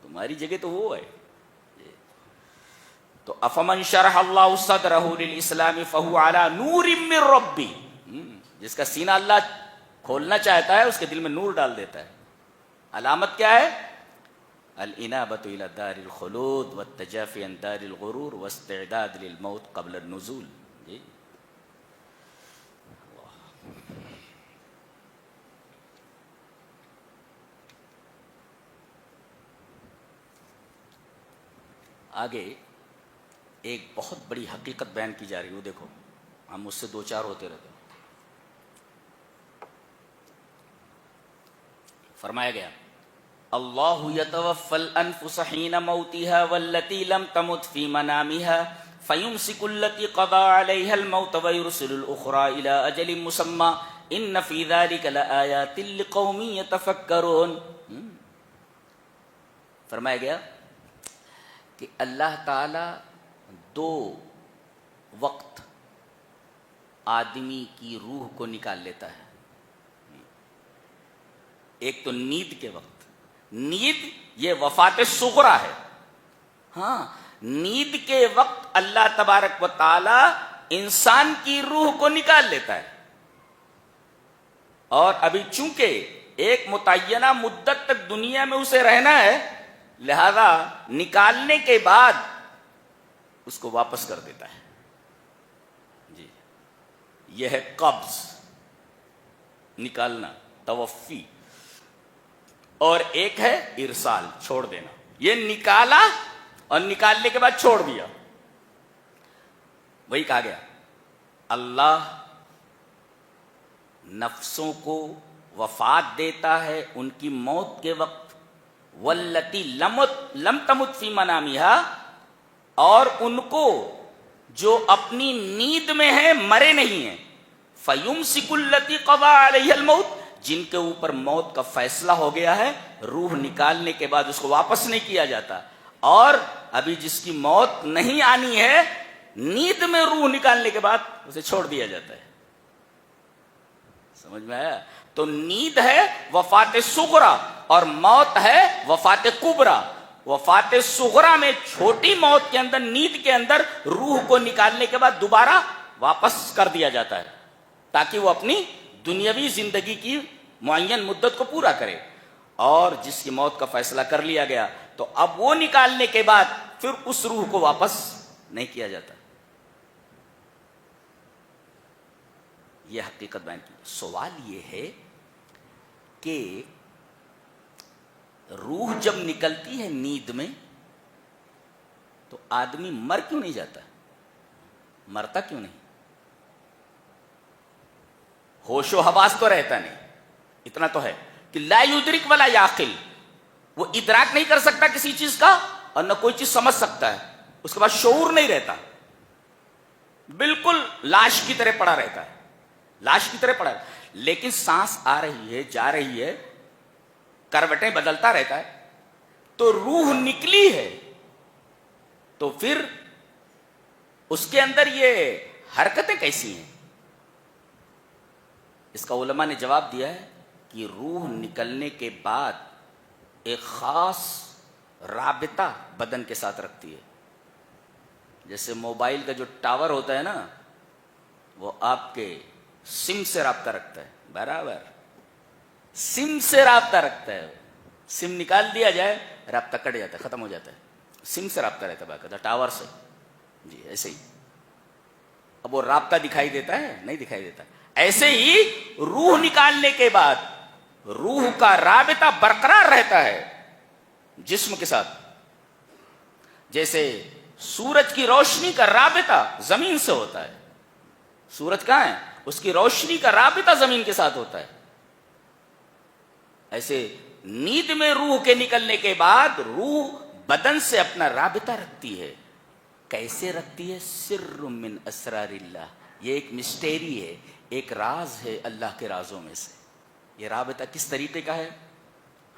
تمہاری جگہ تو وہ ہے۔ تو افمن شرح اللہ صدرہ للاسلام فہو علی نور من ربی، جس کا سینہ اللہ کھولنا چاہتا ہے اس کے دل میں نور ڈال دیتا ہے۔ علامت کیا ہے؟ الانابۃ الی دار الخلود والتجافی عن دار الغرور واستعداد للموت قبل النزول۔ جی آگے ایک بہت بڑی حقیقت بیان کی جا رہی ہے، وہ دیکھو، ہم اس سے 2-4 ہوتے رہتے ہیں۔ فرمایا گیا اللہ یتوفی الانفس حین موتها واللتی لم تمت فی منامها فیمسک التی قضى علیها الموت ویرسل الاخرى الى اجل مسمى ان فی ذلک لآیات لقوم یتفکرون۔ فرمایا گیا کہ اللہ تعالی 2 وقت آدمی کی روح کو نکال لیتا ہے۔ ایک تو نیند کے وقت، نیند یہ وفات صغرا ہے۔ ہاں، نیند کے وقت اللہ تبارک و تعالی انسان کی روح کو نکال لیتا ہے، اور ابھی چونکہ ایک متعینہ مدت تک دنیا میں اسے رہنا ہے، لہذا نکالنے کے بعد اس کو واپس کر دیتا ہے۔ جی، یہ ہے قبض، نکالنا، توفی، اور ایک ہے ارسال، چھوڑ دینا۔ یہ نکالا اور نکالنے کے بعد چھوڑ دیا۔ وہی کہا گیا اللہ نفسوں کو وفات دیتا ہے ان کی موت کے وقت، واللتی لم تمت فی منامہا، اور ان کو جو اپنی نیند میں ہیں مرے نہیں ہیں، فیمسک التی قضی علیہ الموت، جن کے اوپر موت کا فیصلہ ہو گیا ہے، روح نکالنے کے بعد اس کو واپس نہیں کیا جاتا، اور ابھی جس کی موت نہیں آنی ہے نیند میں روح نکالنے کے بعد اسے چھوڑ دیا جاتا ہے۔ سمجھ میں آیا؟ تو نیند ہے وفات صغرا اور موت ہے وفات کبرا۔ وفات صغرا میں چھوٹی موت کے اندر، نیند کے اندر روح کو نکالنے کے بعد دوبارہ واپس کر دیا جاتا ہے تاکہ وہ اپنی دنیاوی زندگی کی معین مدت کو پورا کرے، اور جس کی موت کا فیصلہ کر لیا گیا تو اب وہ نکالنے کے بعد پھر اس روح کو واپس نہیں کیا جاتا۔ یہ حقیقت بیان کی۔ سوال یہ ہے کہ روح جب نکلتی ہے نیند میں تو آدمی مر کیوں نہیں جاتا؟ مرتا کیوں نہیں؟ ہوش و حواس تو رہتا نہیں، اتنا تو ہے کہ لا یدرک ولا یعقل، وہ ادراک نہیں کر سکتا کسی چیز کا اور نہ کوئی چیز سمجھ سکتا ہے، اس کے بعد شعور نہیں رہتا، بالکل لاش کی طرح پڑا رہتا ہے، لاش کی طرح پڑا ہے۔ لیکن سانس آ رہی ہے، جا رہی ہے، کروٹیں بدلتا رہتا ہے، تو روح نکلی ہے تو پھر اس کے اندر یہ حرکتیں کیسی ہیں؟ اس کا علماء نے جواب دیا ہے کہ روح نکلنے کے بعد ایک خاص رابطہ بدن کے ساتھ رکھتی ہے۔ جیسے موبائل کا جو ٹاور ہوتا ہے نا، وہ آپ کے سم سے رابطہ رکھتا ہے، برابر سم سے رابطہ رکھتا ہے۔ سم نکال دیا جائے رابطہ کٹ جاتا ہے، ختم ہو جاتا ہے، سم سے رابطہ رہتا ہے باقاعدہ، ٹاور سے۔ جی ایسے ہی اب وہ رابطہ دکھائی دیتا ہے؟ نہیں دکھائی دیتا۔ ایسے ہی روح نکالنے کے بعد روح کا رابطہ برقرار رہتا ہے جسم کے ساتھ، جیسے سورج کی روشنی کا رابطہ زمین سے ہوتا ہے۔ سورج کہاں ہے؟ اس کی روشنی کا رابطہ زمین کے ساتھ ہوتا ہے۔ ایسے نیند میں روح کے نکلنے کے بعد روح بدن سے اپنا رابطہ رکھتی ہے۔ کیسے رکھتی ہے؟ سر من اسرار اللہ، یہ ایک مسٹری ہے، ایک راز ہے اللہ کے رازوں میں سے۔ یہ رابطہ کس طریقے کا ہے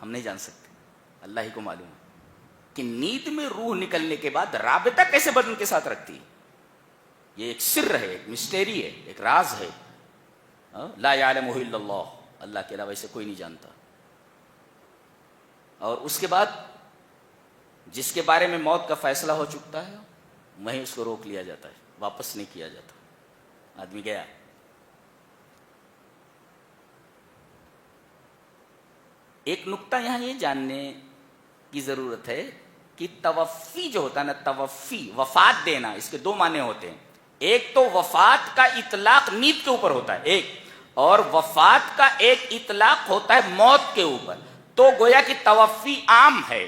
ہم نہیں جان سکتے، اللہ ہی کو معلوم ہے کہ نیند میں روح نکلنے کے بعد رابطہ کیسے بدن کے ساتھ رکھتی ہے۔ یہ ایک سر ہے، ایک مسٹری ہے، ایک راز ہے، لا یعلمہ الا اللہ، اللہ کے علاوہ اسے کوئی نہیں جانتا۔ اور اس کے بعد جس کے بارے میں موت کا فیصلہ ہو چکا ہے وہیں اس کو روک لیا جاتا ہے، واپس نہیں کیا جاتا۔ آدمی گیا۔ ایک نقطہ یہاں یہ جاننے کی ضرورت ہے کہ توفی جو ہوتا ہے نا، توفی وفات دینا، اس کے دو معنی ہوتے ہیں۔ ایک تو وفات کا اطلاق نیند کے اوپر ہوتا ہے ایک، اور وفات کا ایک اطلاق ہوتا ہے موت کے اوپر۔ تو گویا کہ توفی عام ہے،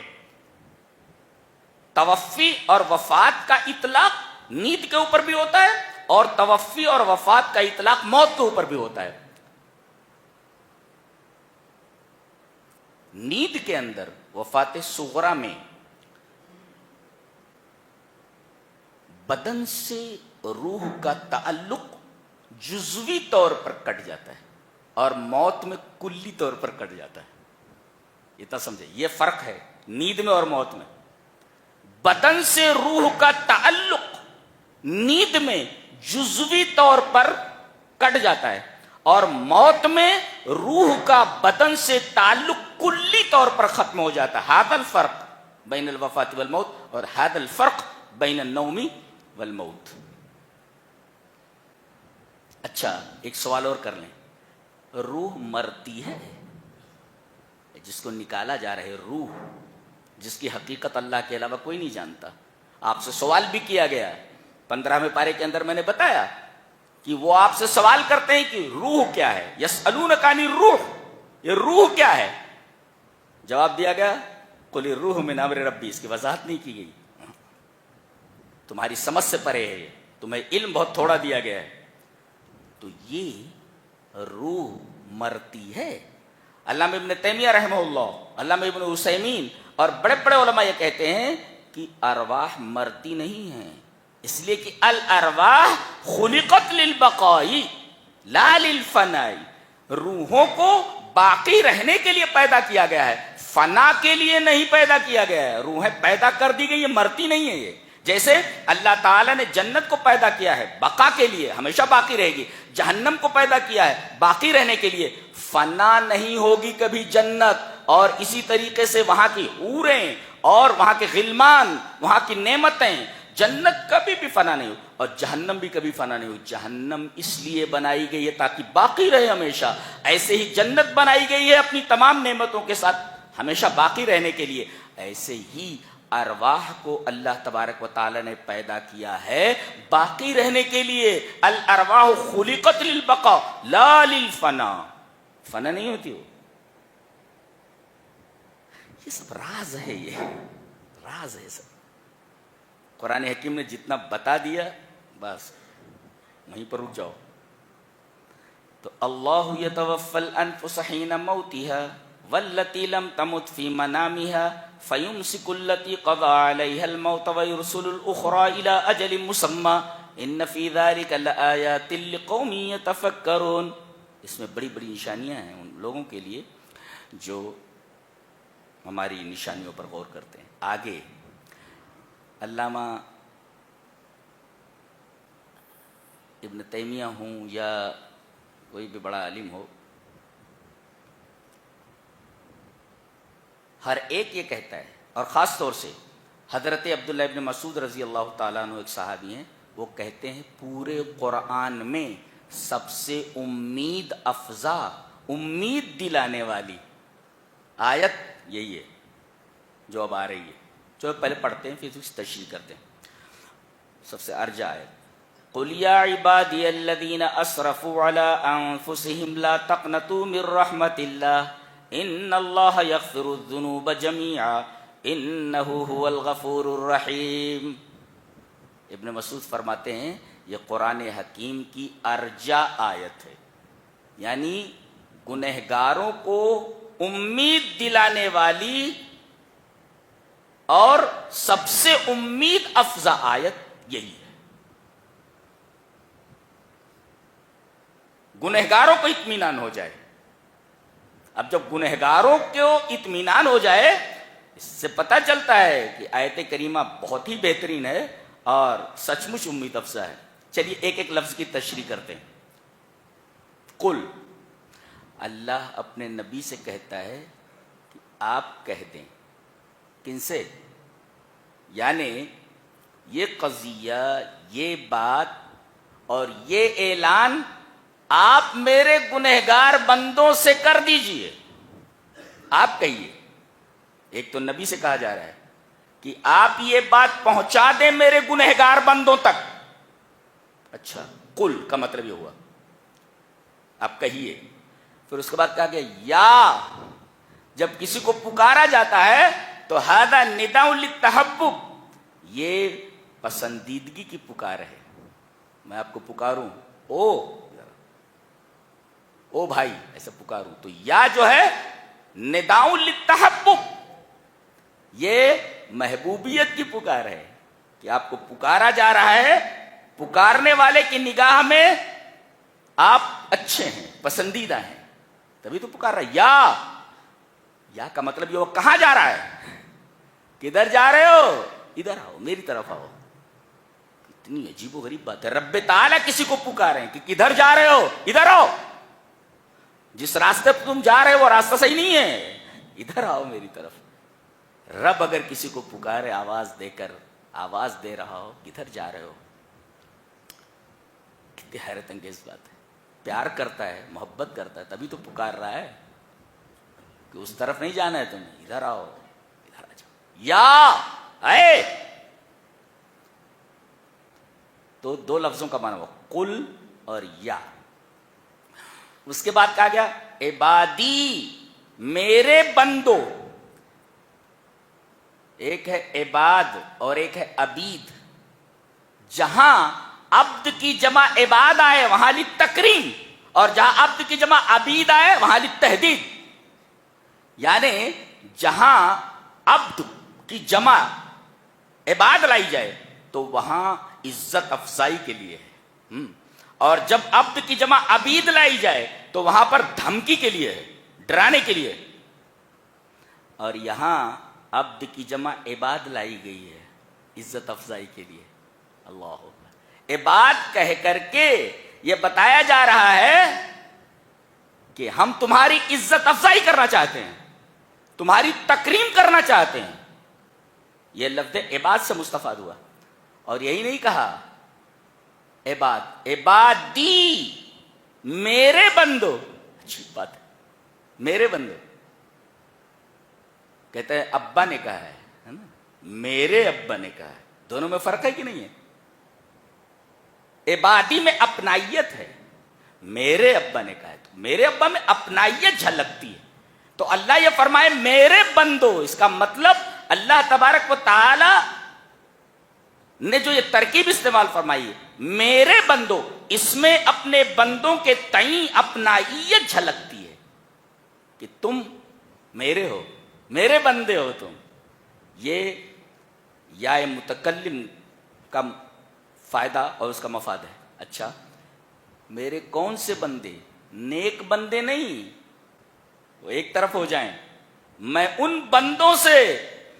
توفی اور وفات کا اطلاق نیند کے اوپر بھی ہوتا ہے، اور توفی اور وفات کا اطلاق موت کے اوپر بھی ہوتا ہے۔ نیند کے اندر وفات صغرا میں بدن سے روح کا تعلق جزوی طور پر کٹ جاتا ہے اور موت میں کلی طور پر کٹ جاتا ہے۔ اتنا سمجھے، یہ فرق ہے نیند میں اور موت میں۔ بدن سے روح کا تعلق نیند میں جزوی طور پر کٹ جاتا ہے، اور موت میں روح کا بدن سے تعلق کلی طور پر ختم ہو جاتا ہے۔ ھذا الفرق بین الوفات والموت، اور ھذا الفرق بین النوم والموت۔ اچھا ایک سوال اور کر لیں، روح مرتی ہے؟ جس کو نکالا جا رہا ہے روح، جس کی حقیقت اللہ کے علاوہ کوئی نہیں جانتا۔ آپ سے سوال بھی کیا گیا 15ویں پارے کے اندر، میں نے بتایا کہ وہ آپ سے سوال کرتے ہیں کہ روح کیا ہے، یسألونک عن الروح، یہ روح کیا ہے؟ جواب دیا گیا قل الروح من امر ربی، اس کی وضاحت نہیں کی گئی، تمہاری سمجھ سے پرے ہے، تمہیں علم بہت تھوڑا دیا گیا ہے۔ تو یہ روح مرتی ہے. علامہ ابن تیمیہ رحمہ اللہ، علامہ ابن عثیمین اور بڑے بڑے علماء یہ کہتے ہیں کہ ارواح مرتی نہیں ہیں، اس لیے کہ الارواح خلقت للبقاء لا للفناء. روحوں کو باقی رہنے کے لیے پیدا کیا گیا ہے، فنا کے لیے نہیں پیدا کیا گیا ہے. روحیں پیدا کر دی گئی، یہ مرتی نہیں ہے. یہ جیسے اللہ تعالیٰ نے جنت کو پیدا کیا ہے بقا کے لیے، ہمیشہ باقی رہے گی. جہنم کو پیدا کیا ہے باقی رہنے کے لیے، فنا نہیں ہوگی کبھی جنت. اور اسی طریقے سے وہاں کی حوریں اور وہاں کے غلمان، وہاں کی نعمتیں، جنت کبھی بھی فنا نہیں ہوگی اور جہنم بھی کبھی فنا نہیں ہوگی. جہنم اس لیے بنائی گئی ہے تاکہ باقی رہے ہمیشہ. ایسے ہی جنت بنائی گئی ہے اپنی تمام نعمتوں کے ساتھ ہمیشہ باقی رہنے کے لیے. ایسے ہی ارواح کو اللہ تبارک و تعالی نے پیدا کیا ہے باقی رہنے کے لیے. الارواح خلقت للبقاء لا للفنا. فنا نہیں ہوتی وہ. یہ سب راز ہے، یہ راز ہے سب. قرآن حکیم نے جتنا بتا دیا بس وہیں پر رک جاؤ. تو اللہ یتوفی الانفس حین موتها واللتی لم تمت فی منامها فیمسک التی قضى علیها الموت ویرسل الاخرى الى اجل مسمى ان فی ذلک لآیات لقوم یتفکرون. اس میں بڑی بڑی نشانیاں ہیں ان لوگوں کے لیے جو ہماری نشانیوں پر غور کرتے ہیں. آگے علامہ ابن تیمیہ ہوں یا کوئی بھی بڑا عالم ہو، ہر ایک یہ کہتا ہے، اور خاص طور سے حضرت عبداللہ ابن مسعود رضی اللہ تعالیٰ عنہ ایک صحابی ہیں، وہ کہتے ہیں پورے قرآن میں سب سے امید افزا، امید دلانے والی آیت یہی ہے جو اب آ رہی ہے. جو پہلے پڑھتے ہیں پھر اس تشریح کرتے ہیں. سب سے ارجا آیت قُلْ يَا عِبَادِيَ الَّذِينَ أَسْرَفُوا عَلَىٰ أَنفُسِهِمْ لَا تَقْنَطُوا مِن رَّحْمَةِ اللَّهِ إِنَّ اللَّهَ يَغْفِرُ الذُّنُوبَ جَمِيعًا إِنَّهُ هُوَ الْغَفُورُ الرَّحِيمُ. ابن مسعود فرماتے ہیں یہ قرآن حکیم کی ارجا آیت ہے، یعنی گنہگاروں کو امید دلانے والی اور سب سے امید افزا آیت یہی ہے. گنہگاروں کو اطمینان ہو جائے. اب جب گنہگاروں کو اطمینان ہو جائے، اس سے پتہ چلتا ہے کہ آیت کریمہ بہت ہی بہترین ہے اور سچ مچ امید افزا ہے. چلیے ایک ایک لفظ کی تشریح کرتے ہیں. قل، اللہ اپنے نبی سے کہتا ہے کہ آپ کہہ دیں. کن سے؟ یعنی یہ قضیہ، یہ بات اور یہ اعلان آپ میرے گنہگار بندوں سے کر دیجئے. آپ کہیے. ایک تو نبی سے کہا جا رہا ہے کہ آپ یہ بات پہنچا دیں میرے گنہگار بندوں تک. اچھا، قل کا مطلب یہ ہوا آپ کہیے. پھر اس کے بعد کہا گیا یا، جب کسی کو پکارا جاتا ہے تو ھذا نداء للتحبب، یہ پسندیدگی کی پکار ہے. میں آپ کو پکاروں او بھائی، ایسا پکاروں. تو یا جو ہے نداء للتحبب، یہ محبوبیت کی پکار ہے کہ آپ کو پکارا جا رہا ہے، پکارنے والے کی نگاہ میں آپ اچھے ہیں، پسندیدہ ہیں، تبھی تو پکار رہا ہے. یا کا مطلب یہ وہ کہاں جا رہا ہے؟ کدھر جا رہے ہو؟ ادھر آؤ، میری طرف آؤ. اتنی عجیب و غریب بات ہے. رب تعالیٰ کسی کو پکارے کہ کدھر جا رہے ہو؟ ادھر آؤ. جس راستے پہ تم جا رہے ہو وہ راستہ صحیح نہیں ہے، ادھر آؤ میری طرف. رب اگر کسی کو پکارے آواز دے کر، آواز دے رہا ہو کدھر جا رہے ہو، کتنی حیرت انگیز بات ہے. پیار کرتا ہے، محبت کرتا ہے، تبھی تو پکار رہا ہے کہ اس طرف نہیں جانا ہے تمہیں، ادھر آؤ، ادھر آ جاؤ. یا اے، تو دو لفظوں کا معنی ہوا قل اور یا. اس کے بعد کہا گیا عبادی، میرے بندو. ایک ہے عباد اور ایک ہے عبید. جہاں عبد کی جمع عباد آئے وہاں لی تکریم، اور جہاں عبد کی جمع عبید آئے وہاں للتحدید، یعنی جہاں عبد کی جمع عباد لائی جائے تو وہاں عزت افزائی کے لیے ہے، اور جب عبد کی جمع عبید لائی جائے تو وہاں پر دھمکی کے لیے ہے، ڈرانے کے لیے، اور یہاں عبد کی جمع عباد لائی گئی ہے عزت افزائی کے لیے۔ اللہ اکبر، عباد کہہ کر کے یہ بتایا جا رہا ہے کہ ہم تمہاری عزت افزائی کرنا چاہتے ہیں، تمہاری تکریم کرنا چاہتے ہیں۔ یہ لفظ عباد سے مستفاد ہوا، اور یہی نہیں کہا عباد، عبادی، میرے بندو، اچھی بات ہے، میرے بندو، کہتے ہیں ابا نے کہا ہے نا، میرے ابا نے کہا ہے، دونوں میں فرق ہے کہ نہیں ہے؟ عبادی میں اپنائیت ہے، میرے ابا نے کہا ہے تو میرے ابا میں اپنائیت جھلکتی ہے، تو اللہ یہ فرمائے میرے بندو، اس کا مطلب اللہ تبارک و تعالی نے جو یہ ترکیب استعمال فرمائی ہے میرے بندو، اس میں اپنے بندوں کے تئیں اپنائیت جھلکتی ہے کہ تم میرے ہو، میرے بندے ہو تم۔ یہ یا متکلم کا فائدہ اور اس کا مفاد ہے۔ اچھا، میرے کون سے بندے؟ نیک بندے نہیں، وہ ایک طرف ہو جائیں، میں ان بندوں سے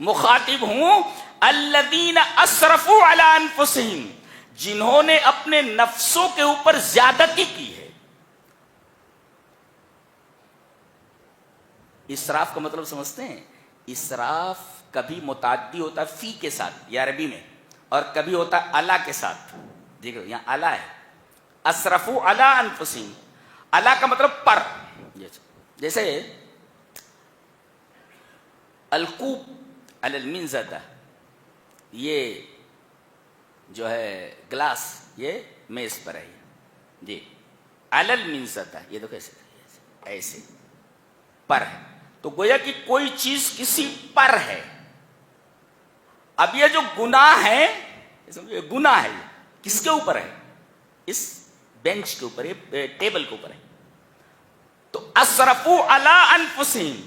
مخاطب ہوں الذین اسرفوا علی انفسہم، جنہوں نے اپنے نفسوں کے اوپر زیادتی کی ہے۔ اسراف کا مطلب سمجھتے ہیں؟ اسراف کبھی متعدی ہوتا ہے فی کے ساتھ یا عربی میں، اور کبھی ہوتا ہے الا کے ساتھ۔ دیکھو یہاں الا ہے، اسرفوا علی انفسہم، الا کا مطلب پر، جیسے القوب علی المنزدہ، یہ جو ہے گلاس یہ میز پر ہے جی، علی المنزدہ، یہ تو کیسے ایسے پر ہے، تو گویا کہ کوئی چیز کسی پر ہے۔ اب یہ جو گناہ ہے، یہ گناہ ہے، کس کے اوپر ہے؟ اس بینچ کے اوپر ہے، ٹیبل کے اوپر ہے۔ تو اسرفوا علی انفسہم،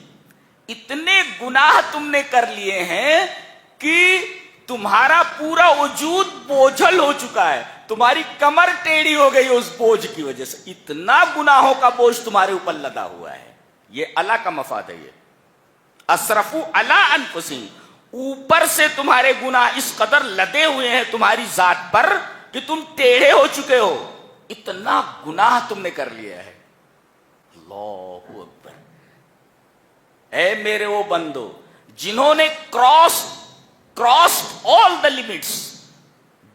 اتنے گناہ تم نے کر لیے ہیں کہ تمہارا پورا وجود بوجھل ہو چکا ہے، تمہاری کمر ٹیڑھی ہو گئی اس بوجھ کی وجہ سے، اتنا گناہوں کا بوجھ تمہارے اوپر لدا ہوا ہے۔ یہ اللہ کا مفاد ہے، یہ اسرفوا علی انفسہم، اوپر سے تمہارے گناہ اس قدر لدے ہوئے ہیں تمہاری ذات پر کہ تم ٹیڑھے ہو چکے ہو، اتنا گناہ تم نے کر لیا ہے۔ اللہ اکبر، اے میرے وہ بندو جنہوں نے کراسڈ آل دا لمٹس،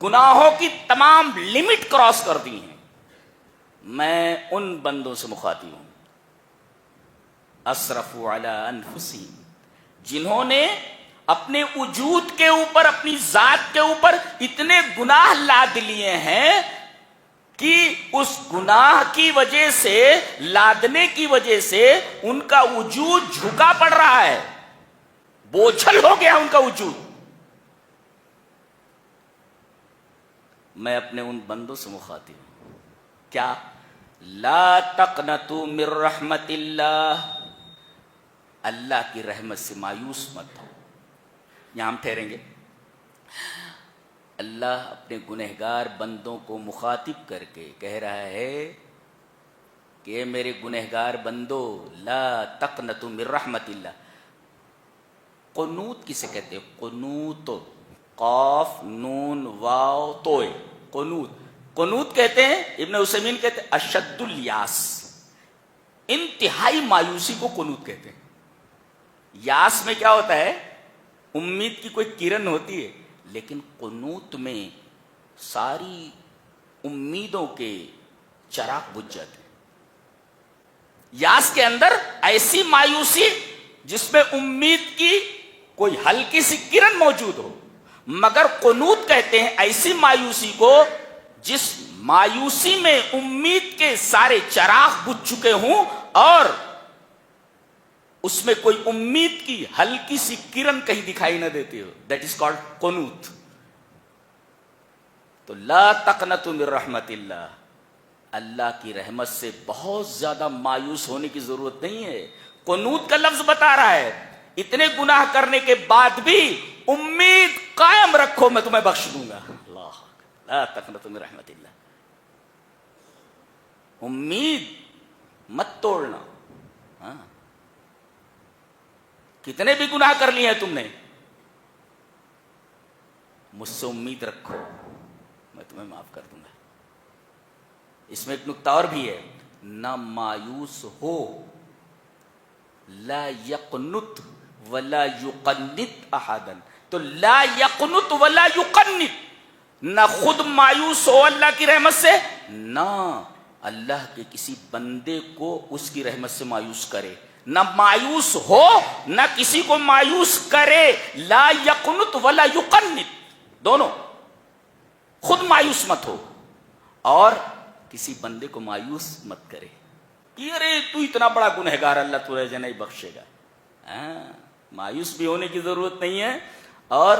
گناہوں کی تمام لمٹ کراس کر دی ہیں، میں ان بندوں سے مخاطب ہوں۔ اسرفوا علی انفسہم، جنہوں نے اپنے وجود کے اوپر، اپنی ذات کے اوپر اتنے گناہ لاد لیے ہیں کہ اس گناہ کی وجہ سے، لادنے کی وجہ سے ان کا وجود جھکا پڑ رہا ہے، بوجھل ہو گیا ان کا وجود۔ میں اپنے ان بندوں سے مخاطب ہوں، کیا؟ لا تقنطوا من رحمت اللہ، اللہ کی رحمت سے مایوس مت ہو۔ یہاں ہم ٹھہریں گے۔ اللہ اپنے گنہگار بندوں کو مخاطب کر کے کہہ رہا ہے کہ میرے گنہگار بندو، لا تقنطوا من رحمت اللہ۔ قنوت کسے کہتے ہیں؟ قنوت، قاف نون واو توئے، قنوت، قنوت کہتے ہیں، ابن عثیمین کہتے ہیں اشد الیاس، انتہائی مایوسی کو قنوت کہتے ہیں۔ یاس میں کیا ہوتا ہے؟ امید کی کوئی کرن ہوتی ہے، لیکن قنوت میں ساری امیدوں کے چراغ بجھ جاتے ہیں۔ یاس کے اندر ایسی مایوسی جس میں امید کی کوئی ہلکی سی کرن موجود ہو، مگر قنوت کہتے ہیں ایسی مایوسی کو جس مایوسی میں امید کے سارے چراغ بجھ چکے ہوں اور اس میں کوئی امید کی ہلکی سی کرن کہیں دکھائی نہ دیتی ہو، دیٹ از کالڈ قنوت۔ تو لا تقنطوا من رحمت اللہ، اللہ کی رحمت سے بہت زیادہ مایوس ہونے کی ضرورت نہیں ہے. قنوت کا لفظ بتا رہا ہے اتنے گناہ کرنے کے بعد بھی امید قائم رکھو میں تمہیں بخش دوں گا. اللہ لا تقنطوا من رحمت اللہ. امید مت توڑنا. ہاں کتنے بھی گناہ کر لیے ہیں تم نے, مجھ سے امید رکھو میں تمہیں معاف کر دوں گا. اس میں ایک نکتہ اور بھی ہے, نہ مایوس ہو, لا یقنط ولا یقنط احدا. تو لا یقنط ولا یقنط, نہ خود مایوس ہو اللہ کی رحمت سے, نہ اللہ کے کسی بندے کو اس کی رحمت سے مایوس کرے. نہ مایوس ہو نہ کسی کو مایوس کرے. لا یقنط ولا یقنط, دونوں. خود مایوس مت ہو اور کسی بندے کو مایوس مت کرے کہ ارے تو اتنا بڑا گنہگار, اللہ تجھے نہیں بخشے گا. مایوس بھی ہونے کی ضرورت نہیں ہے اور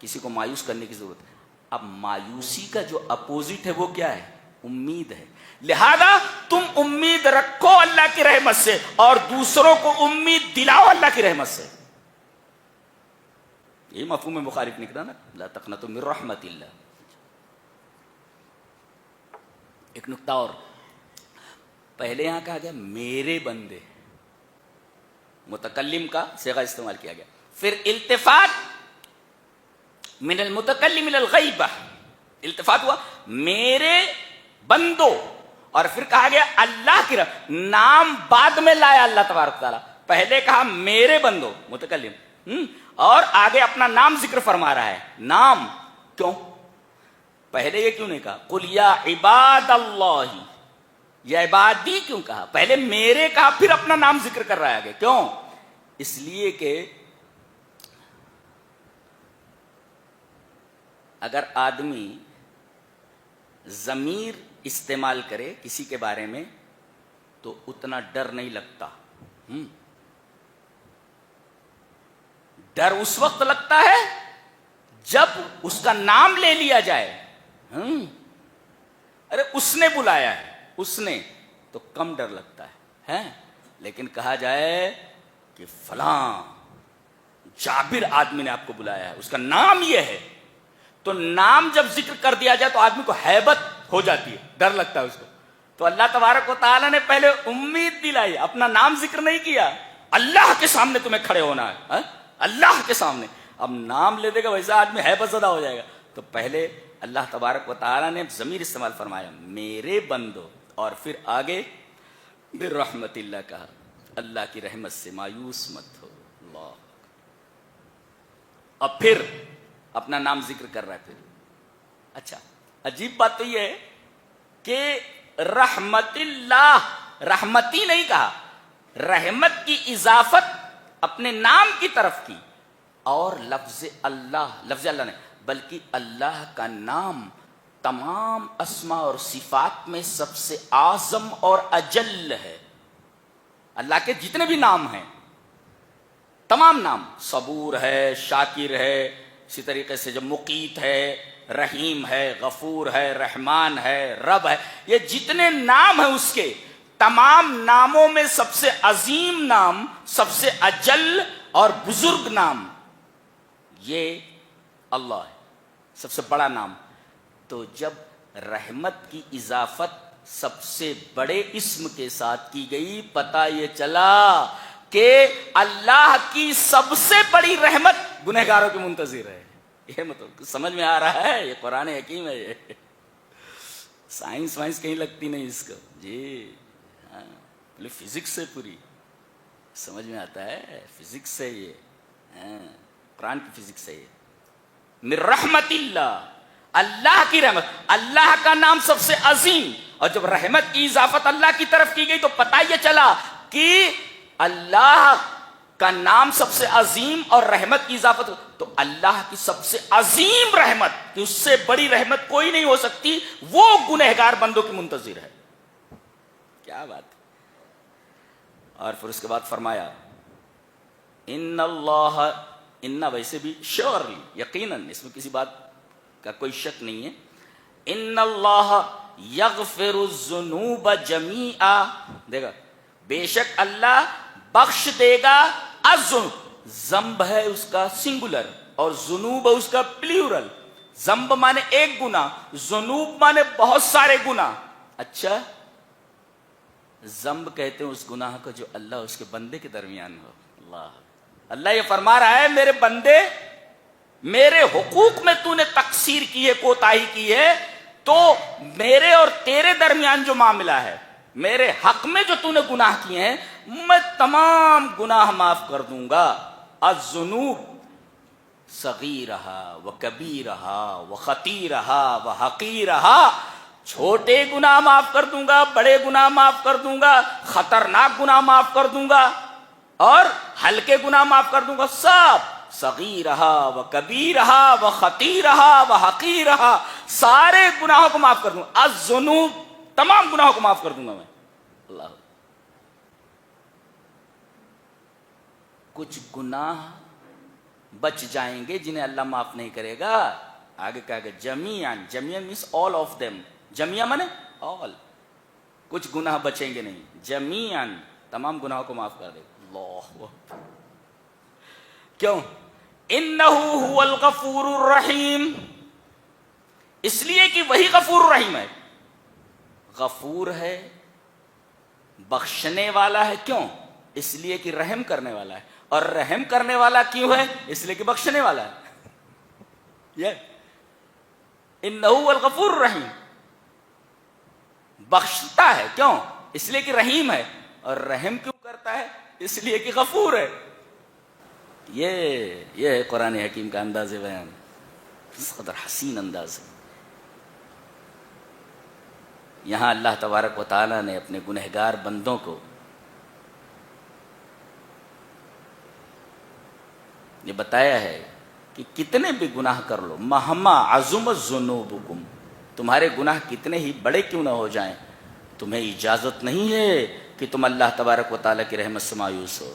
کسی کو مایوس کرنے کی ضرورت ہے. اب مایوسی کا جو اپوزٹ ہے وہ کیا ہے؟ امید ہے. لہذا تم امید رکھو اللہ کی رحمت سے اور دوسروں کو امید دلاؤ اللہ کی رحمت سے. یہ مفہوم مخالف نکلا نا, لا تقنطوا من رحمت اللہ. ایک نکتہ اور, پہلے یہاں کہا گیا میرے بندے, متکلم کا صیغہ استعمال کیا گیا. پھر التفات من المتکلم الى الغیبہ, التفات ہوا میرے بندوں, اور پھر کہا گیا اللہ کی رحمت. نام بعد میں لایا اللہ تبارک تعالیٰ, پہلے کہا میرے بندوں متکلم, اور آگے اپنا نام ذکر فرما رہا ہے. نام کیوں؟ پہلے یہ کیوں نہیں کہا قل یا عباد اللہ, یا عبادی کیوں کہا؟ پہلے میرے کہا پھر اپنا نام ذکر کر رہا ہے آگے. کیوں؟ اس لیے کہ اگر آدمی ضمیر استعمال کرے کسی کے بارے میں تو اتنا ڈر نہیں لگتا. ڈر اس وقت لگتا ہے جب اس کا نام لے لیا جائے. ارے اس نے بلایا ہے, اس نے, تو کم ڈر لگتا ہے. لیکن کہا جائے کہ فلاں جابر آدمی نے آپ کو بلایا ہے, اس کا نام یہ ہے, تو نام جب ذکر کر دیا جائے تو آدمی کو ہیبت ہو جاتی ہے, ڈر لگتا ہے اس کو. تو اللہ تبارک و تعالیٰ نے پہلے امید دلائی, اپنا نام ذکر نہیں کیا. اللہ کے سامنے تمہیں کھڑے ہونا ہے, اللہ کے سامنے. اب نام لے دے گا ویسا آدمی ہیبت زدہ ہو جائے گا. تو پہلے اللہ تبارک و تعالیٰ نے ضمیر استعمال فرمایا میرے بندو, اور پھر آگے برحمت اللہ کہا, اللہ کی رحمت سے مایوس مت ہو. اللہ. اب پھر اپنا نام ذکر کر رہا ہے. پھر اچھا عجیب بات تو یہ ہے کہ رحمت اللہ, رحمتی نہیں کہا, رحمت کی اضافت اپنے نام کی طرف کی, اور لفظ اللہ نہیں بلکہ اللہ کا نام تمام اسماء اور صفات میں سب سے اعظم اور اجل ہے. اللہ کے جتنے بھی نام ہیں, تمام نام, صبور ہے, شاکر ہے, اسی طریقے سے جو مقیت ہے, رحیم ہے, غفور ہے, رحمان ہے, رب ہے, یہ جتنے نام ہیں اس کے تمام ناموں میں سب سے عظیم نام, سب سے اجل اور بزرگ نام یہ اللہ ہے, سب سے بڑا نام. تو جب رحمت کی اضافت سب سے بڑے اسم کے ساتھ کی گئی, پتہ یہ چلا کہ اللہ کی سب سے بڑی رحمت گنہگاروں کی منتظر ہے. یہ مطلب سمجھ میں آ رہا ہے, یہ قرآن حکیم ہے. یہ سائنس وائنس کہیں لگتی نہیں اس کو جی, فزکس سے پوری سمجھ میں آتا ہے, فزکس سے یہ, قرآن کی فزکس سے یہ. من رحمت اللہ, اللہ کی رحمت, اللہ کا نام سب سے عظیم, اور جب رحمت کی اضافت اللہ کی طرف کی گئی تو پتہ یہ چلا کہ اللہ کا نام سب سے عظیم اور رحمت کی اضافت, تو اللہ کی سب سے عظیم رحمت, کہ اس سے بڑی رحمت کوئی نہیں ہو سکتی, وہ گنہگار بندوں کی منتظر ہے. کیا بات ہے. اور پھر اس کے بعد فرمایا ان اللہ, ان ویسے بھی شیورلی, یقیناً اس میں کسی بات کا کوئی شک نہیں ہے, ان اللہ یغفر الذنوب جمیعا، دیکھا بے شک اللہ بخش دے گا الذنوب، ذنب ہے اس کا سنگولر اور ذنوب ہے اس کا پلیورل، ذنب مانے ایک گناہ، ذنوب مانے بہت سارے گناہ. اچھا ذنب کہتے ہیں اس گناہ کو جو اللہ اس کے بندے کے درمیان ہو. اللہ یہ فرما رہا ہے میرے بندے میرے حقوق میں تو نے تقصیر کی ہے، کوتاہی کی ہے، تو میرے اور تیرے درمیان جو معاملہ ہے، میرے حق میں جو تو نے گناہ کیے ہیں، میں تمام گناہ معاف کر دوں گا. الذنوب صغیرہا و کبیرہا و خطیرہا و حقیرہا، چھوٹے گناہ معاف کر دوں گا، بڑے گناہ معاف کر دوں گا، خطرناک گناہ معاف کر دوں گا اور ہلکے گناہ معاف کر دوں گا. سب صغیرہا و کبیرہا و خطیرہا و حقیرہا، سارے گناہوں کو معاف کر دوں گا. الذنوب تمام گناہوں کو معاف کر دوں گا میں. اللہ کچھ گناہ بچ جائیں گے جنہیں اللہ معاف نہیں کرے گا. آگے کہا کہ جمیعاً، جمیعاً means all of them، جمیعہ مانے all، کچھ گناہ بچیں گے نہیں، جمیعاً تمام گناہوں کو معاف کر دے گا. اللہ کیوں؟ انہ هو الغفور الرحیم، اس لیے کہ وہی غفور الرحیم ہے. غفور ہے، بخشنے والا ہے. کیوں؟ اس لیے کہ رحم کرنے والا ہے. اور رحم کرنے والا کیوں ہے؟ اس لیے کہ بخشنے والا ہے. یہ انہ هو الغفور الرحیم، بخشتا ہے. کیوں؟ اس لیے کہ رحیم ہے. اور رحم کیوں کرتا ہے؟ اس لیے کہ غفور ہے. یہ ہے قرآن حکیم کا انداز بیان، اس قدر حسین انداز ہے. یہاں اللہ تبارک و تعالیٰ نے اپنے گنہگار بندوں کو یہ بتایا ہے کہ کتنے بھی گناہ کر لو، مہما عظمت ذنوبکم، تمہارے گناہ کتنے ہی بڑے کیوں نہ ہو جائیں، تمہیں اجازت نہیں ہے کہ تم اللہ تبارک و تعالیٰ کی رحمت سے مایوس ہو.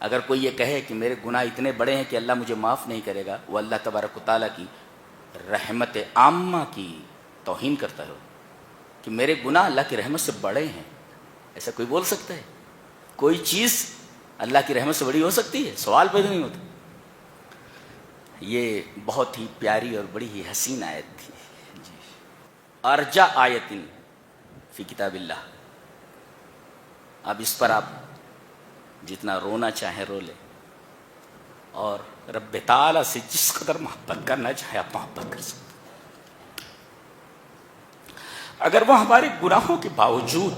اگر کوئی یہ کہے کہ میرے گناہ اتنے بڑے ہیں کہ اللہ مجھے معاف نہیں کرے گا، وہ اللہ تبارک و تعالیٰ کی رحمت عامہ کی توہین کرتا ہے کہ میرے گناہ اللہ کی رحمت سے بڑے ہیں. ایسا کوئی بول سکتا ہے؟ کوئی چیز اللہ کی رحمت سے بڑی ہو سکتی ہے؟ سوال پیدا نہیں ہوتا. یہ بہت ہی پیاری اور بڑی ہی حسین آیت تھی. ارجا آیت فی کتاب اللہ. اب اس پر آپ جتنا رونا چاہیں رو لیں، اور رب تعالیٰ سے جس قدر محبت کرنا چاہے آپ محبت کر سکتے. اگر وہ ہمارے گناہوں کے باوجود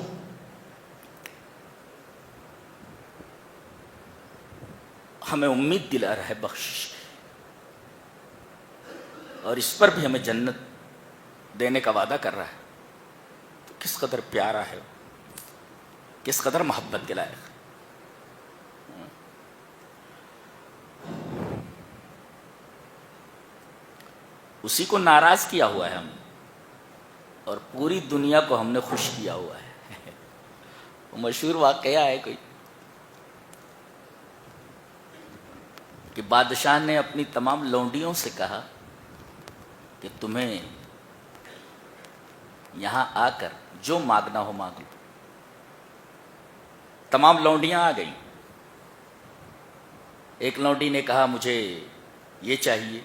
ہمیں امید دلا رہا ہے بخشش، اور اس پر بھی ہمیں جنت دینے کا وعدہ کر رہا ہے، تو کس قدر پیارا ہے، کس قدر محبت کے لائق. اسی کو ناراض کیا ہوا ہے ہم، اور پوری دنیا کو ہم نے خوش کیا ہوا ہے. وہ مشہور واقعہ ہے کوئی کہ بادشاہ نے اپنی تمام لونڈیوں سے کہا کہ تمہیں یہاں آ کر جو مانگنا ہو مانگ لو. تمام لونڈیاں آ گئیں. ایک لونڈی نے کہا مجھے یہ چاہیے،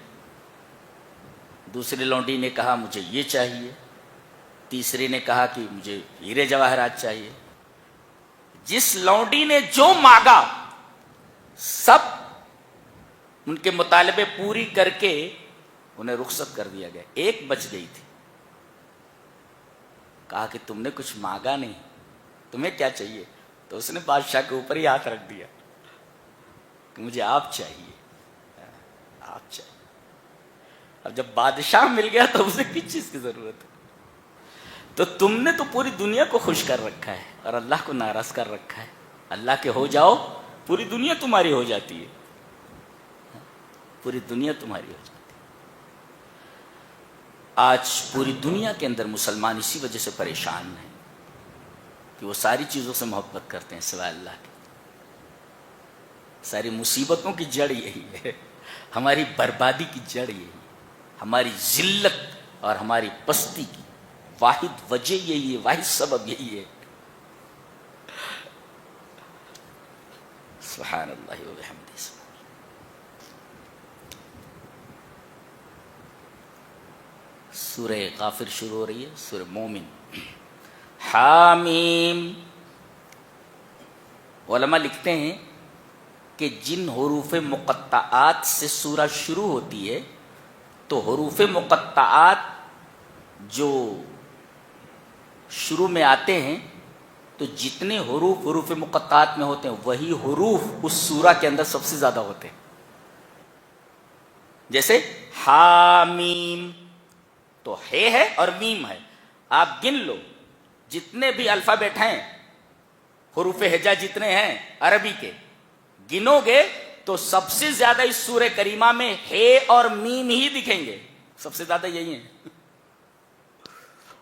دوسری لونڈی نے کہا مجھے یہ چاہیے، تیسری نے کہا کہ مجھے ہیرے جواہرات چاہیے. جس لونڈی نے جو مانگا سب ان کے مطالبے پوری کر کے انہیں رخصت کر دیا گیا. ایک بچ گئی تھی. کہا کہ تم نے کچھ مانگا نہیں، تمہیں کیا چاہیے؟ تو اس نے بادشاہ کے اوپر ہی ہاتھ رکھ دیا کہ مجھے آپ چاہیے، آپ چاہیے. اب جب بادشاہ مل گیا تو اسے کس چیز کی ضرورت ہے؟ تو تم نے تو پوری دنیا کو خوش کر رکھا ہے اور اللہ کو ناراض کر رکھا ہے. اللہ کے ہو جاؤ، پوری دنیا تمہاری ہو جاتی ہے، پوری دنیا تمہاری ہو جاتی ہے. آج پوری دنیا کے اندر مسلمان اسی وجہ سے پریشان ہیں کہ وہ ساری چیزوں سے محبت کرتے ہیں سوائے اللہ کے. ساری مصیبتوں کی جڑ یہی ہے، ہماری بربادی کی جڑ یہی ہے، ہماری ذلت اور ہماری پستی کی واحد وجہ یہی ہے، واحد سبب یہی ہے. سبحان اللہ و بحمدہ. سورہ غافر شروع ہو رہی ہے، سورہ مومن. حامیم. علماء لکھتے ہیں کہ جن حروف مقطعات سے سورہ شروع ہوتی ہے، تو حروف مقطعات جو شروع میں آتے ہیں، تو جتنے حروف مقطعات میں ہوتے ہیں وہی حروف اس سورہ کے اندر سب سے زیادہ ہوتے ہیں. جیسے حامیم تو ہے اور میم ہے. آپ گن لو جتنے بھی الفابیٹ ہیں، حروف ہجا جتنے ہیں عربی کے، گنو گے تو سب سے زیادہ اس سورہ کریمہ میں ہے اور میم ہی دکھیں گے. سب سے زیادہ یہی ہیں.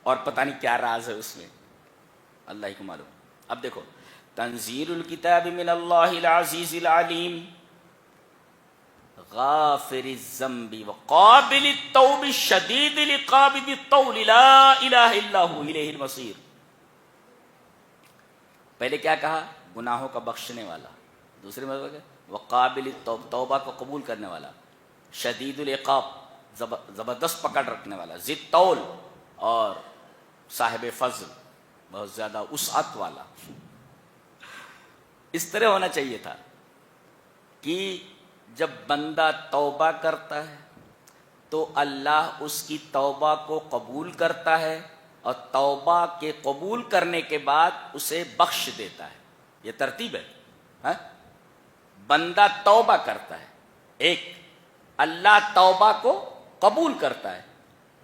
اور پتہ نہیں کیا راز ہے اس میں، اللہ ہی کو معلوم. اب دیکھو، تنزیل الکتاب من اللہ العزیز العلیم غافر الذنب وقابل التوب شدید العقاب ذی الطول لا الہ الا ہو الیہ المصیر. پہلے کیا کہا؟ گناہوں کا بخشنے والا. دوسرے میں وقابل التوب، توبہ کو قبول کرنے والا. شدید العقاب، زبردست پکڑ رکھنے والا. ذی الطول، اور صاحب فضل، بہت زیادہ وسعت والا. اس طرح ہونا چاہیے تھا کہ جب بندہ توبہ کرتا ہے تو اللہ اس کی توبہ کو قبول کرتا ہے، اور توبہ کے قبول کرنے کے بعد اسے بخش دیتا ہے. یہ ترتیب ہے. ہاں؟ بندہ توبہ کرتا ہے، ایک اللہ توبہ کو قبول کرتا ہے،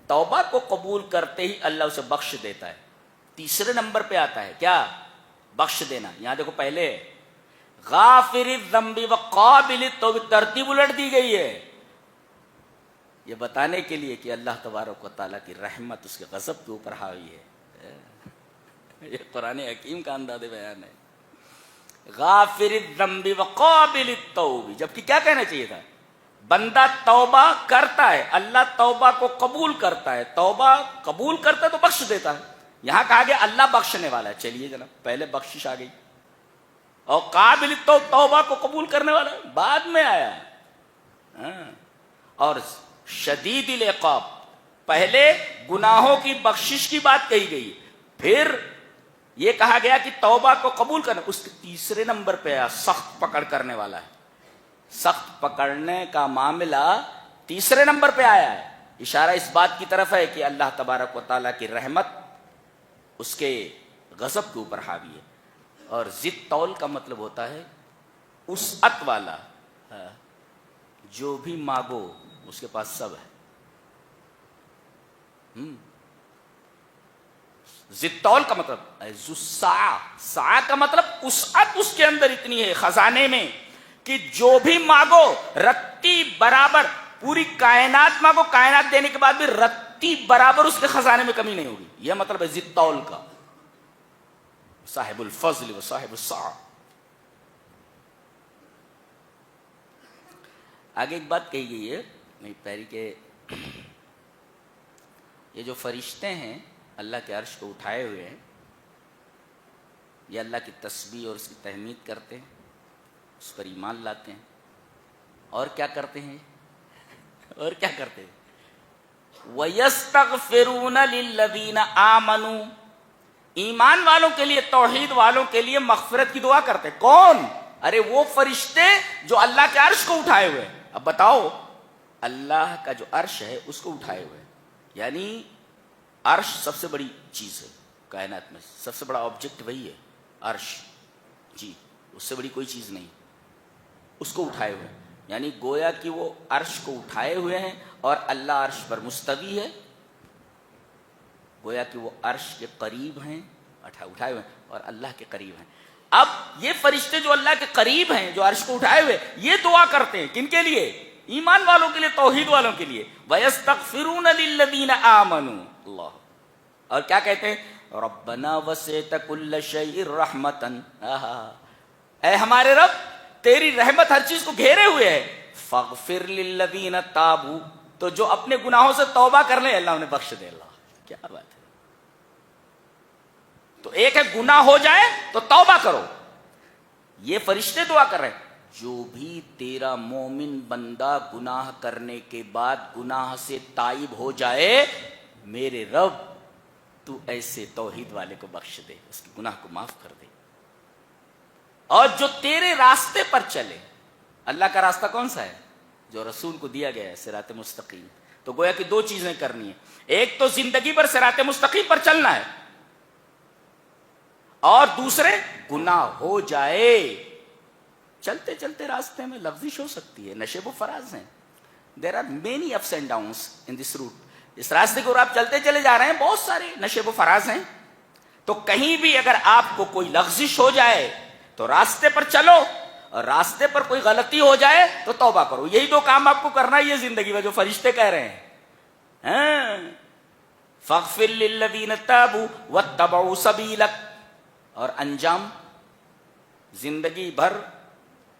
توبہ کو قبول کرتے ہی اللہ اسے بخش دیتا ہے. تیسرے نمبر پہ آتا ہے کیا؟ بخش دینا. یہاں دیکھو پہلے غافر الذنب وقابل التوب، ترتیب الٹ دی گئی ہے یہ بتانے کے لیے کہ اللہ تبارک و تعالیٰ کی رحمت اس کے غضب کے اوپر حاوی ہے. یہ قرآن حکیم کا انداز بیان ہے. غافر الذنب وقابل التوب، جبکہ کیا کہنا چاہیے تھا؟ بندہ توبہ کرتا ہے، اللہ توبہ کو قبول کرتا ہے، توبہ قبول کرتا ہے تو بخش دیتا ہے. یہاں کہا گیا اللہ بخشنے والا ہے. چلیے جناب، پہلے بخشش آ گئی، اور قابل توبہ کو قبول کرنے والا بعد میں آیا. اور شدید العقاب، پہلے گناہوں کی بخشش کی بات کہی گئی، پھر یہ کہا گیا کہ توبہ کو قبول کرنا. اس کے تیسرے نمبر پہ آیا سخت پکڑ کرنے والا ہے. سخت پکڑنے کا معاملہ تیسرے نمبر پہ آیا ہے. اشارہ اس بات کی طرف ہے کہ اللہ تبارک و تعالیٰ کی رحمت اس کے غضب کے اوپر حاوی ہے. اور ذی الطول کا مطلب ہوتا ہے وسعت والا. جو بھی مانگو اس کے پاس سب ہے. ذی الطول کا مطلب ذو السعہ، سعہ کا مطلب وسعت اس کے اندر اتنی ہے خزانے میں کہ جو بھی مانگو رتی برابر، پوری کائنات مانگو، کائنات دینے کے بعد بھی رتی برابر اس کے خزانے میں کمی نہیں ہوگی. یہ مطلب ہے ذی الطول کا، صاحب الفضل و صاحب السعہ. آگے ایک بات کہی گئی ہے میری پیاری کہ یہ جو فرشتے ہیں اللہ کے عرش کو اٹھائے ہوئے ہیں، یہ اللہ کی تسبیح اور اس کی تحمید کرتے ہیں، اس پر ایمان لاتے ہیں. اور کیا کرتے ہیں؟ اور کیا کرتے ہیں؟ وَيَسْتَغْفِرُونَ لِلَّذِينَ آمَنُوا، ایمان والوں کے لیے، توحید والوں کے لیے مغفرت کی دعا کرتے. کون؟ ارے وہ فرشتے جو اللہ کے عرش کو اٹھائے ہوئے. اب بتاؤ، اللہ کا جو عرش ہے اس کو اٹھائے ہوئے، یعنی عرش سب سے بڑی چیز ہے کائنات میں، سب سے بڑا آبجیکٹ وہی ہے عرش. جی، اس سے بڑی کوئی چیز نہیں. اس کو اٹھائے ہوئے یعنی گویا کہ وہ عرش کو اٹھائے ہوئے ہیں، اور اللہ عرش پر مستوی ہے. گویا کہ وہ عرش کے قریب ہیں، اٹھائے ہوئے ہیں اور اللہ کے قریب ہیں. اب یہ فرشتے جو اللہ کے قریب ہیں، جو عرش کو اٹھائے ہوئے، یہ دعا کرتے ہیں کن کے لیے؟ ایمان والوں کے لیے، توحید والوں کے لیے. وَيَسْتَغْفِرُونَ لِلَّذِينَ آمَنُوا. اللہ. اور کیا کہتے ہیں؟ رَبَّنَا وَسِعْتَ كُلَّ شَيْءٍ رَحْمَةً، اے ہمارے رب، تیری رحمت ہر چیز کو گھیرے ہوئے ہے. فَاغْفِرْ لِلَّذِينَ تَابُوا، تو جو اپنے گناہوں سے توبہ کر لے اللہ انہیں بخش دے. اللہ کیا بات ہے. تو ایک ہے گناہ ہو جائے تو توبہ کرو. یہ فرشتے دعا کر رہے ہیں جو بھی تیرا مومن بندہ گناہ کرنے کے بعد گناہ سے تائب ہو جائے، میرے رب تو ایسے توحید والے کو بخش دے، اس کے گناہ کو معاف کر دے. اور جو تیرے راستے پر چلے، اللہ کا راستہ کون سا ہے؟ جو رسول کو دیا گیا ہے، صراط مستقیم. تو گویا کہ دو چیزیں کرنی ہیں، ایک تو زندگی پر صراط مستقیم پر چلنا ہے، اور دوسرے گناہ ہو جائے، چلتے چلتے راستے میں لغزش ہو سکتی ہے، نشیب و فراز ہیں. There are many ups and downs in this route. اس راستے کو آپ چلتے چلے جا رہے ہیں، بہت سارے نشیب و فراز ہیں. تو کہیں بھی اگر آپ کو کوئی لغزش ہو جائے تو راستے پر چلو، اور راستے پر کوئی غلطی ہو جائے تو توبہ کرو. یہی دو کام آپ کو کرنا ہے یہ زندگی میں، جو فرشتے کہہ رہے ہیں. فاغفر للذین تابوا واتبعوا سبیلک. اور انجام، زندگی بھر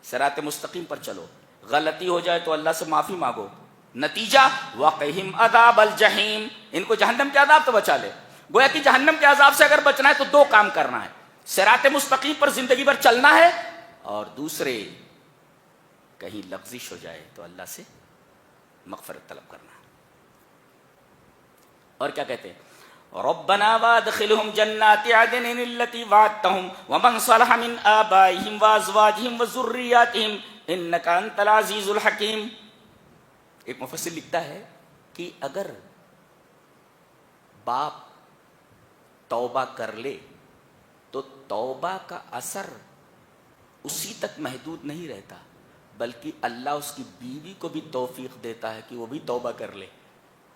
صراط مستقیم پر چلو، غلطی ہو جائے تو اللہ سے معافی مانگو. نتیجہ وقہم عذاب الجحیم، ان کو جہنم کے عذاب تو بچا لے. گویا کہ جہنم کے عذاب سے اگر بچنا ہے تو دو کام کرنا ہے، صراط مستقیم پر زندگی بھر چلنا ہے، اور دوسرے کہیں لغزش ہو جائے تو اللہ سے مغفرت طلب کرنا ہے. اور کیا کہتے ہیں؟ ربنا وادخلهم جنات عدن التي وعدتهم ومن صلح من آبائهم وازواجهم وذرياتهم انك انت العزيز الحكيم. ایک مفسر لکھتا ہے کہ اگر باپ توبہ کر لے تو توبہ کا اثر اسی تک محدود نہیں رہتا، بلکہ اللہ اس کی بیوی کو بھی توفیق دیتا ہے کہ وہ بھی توبہ کر لے،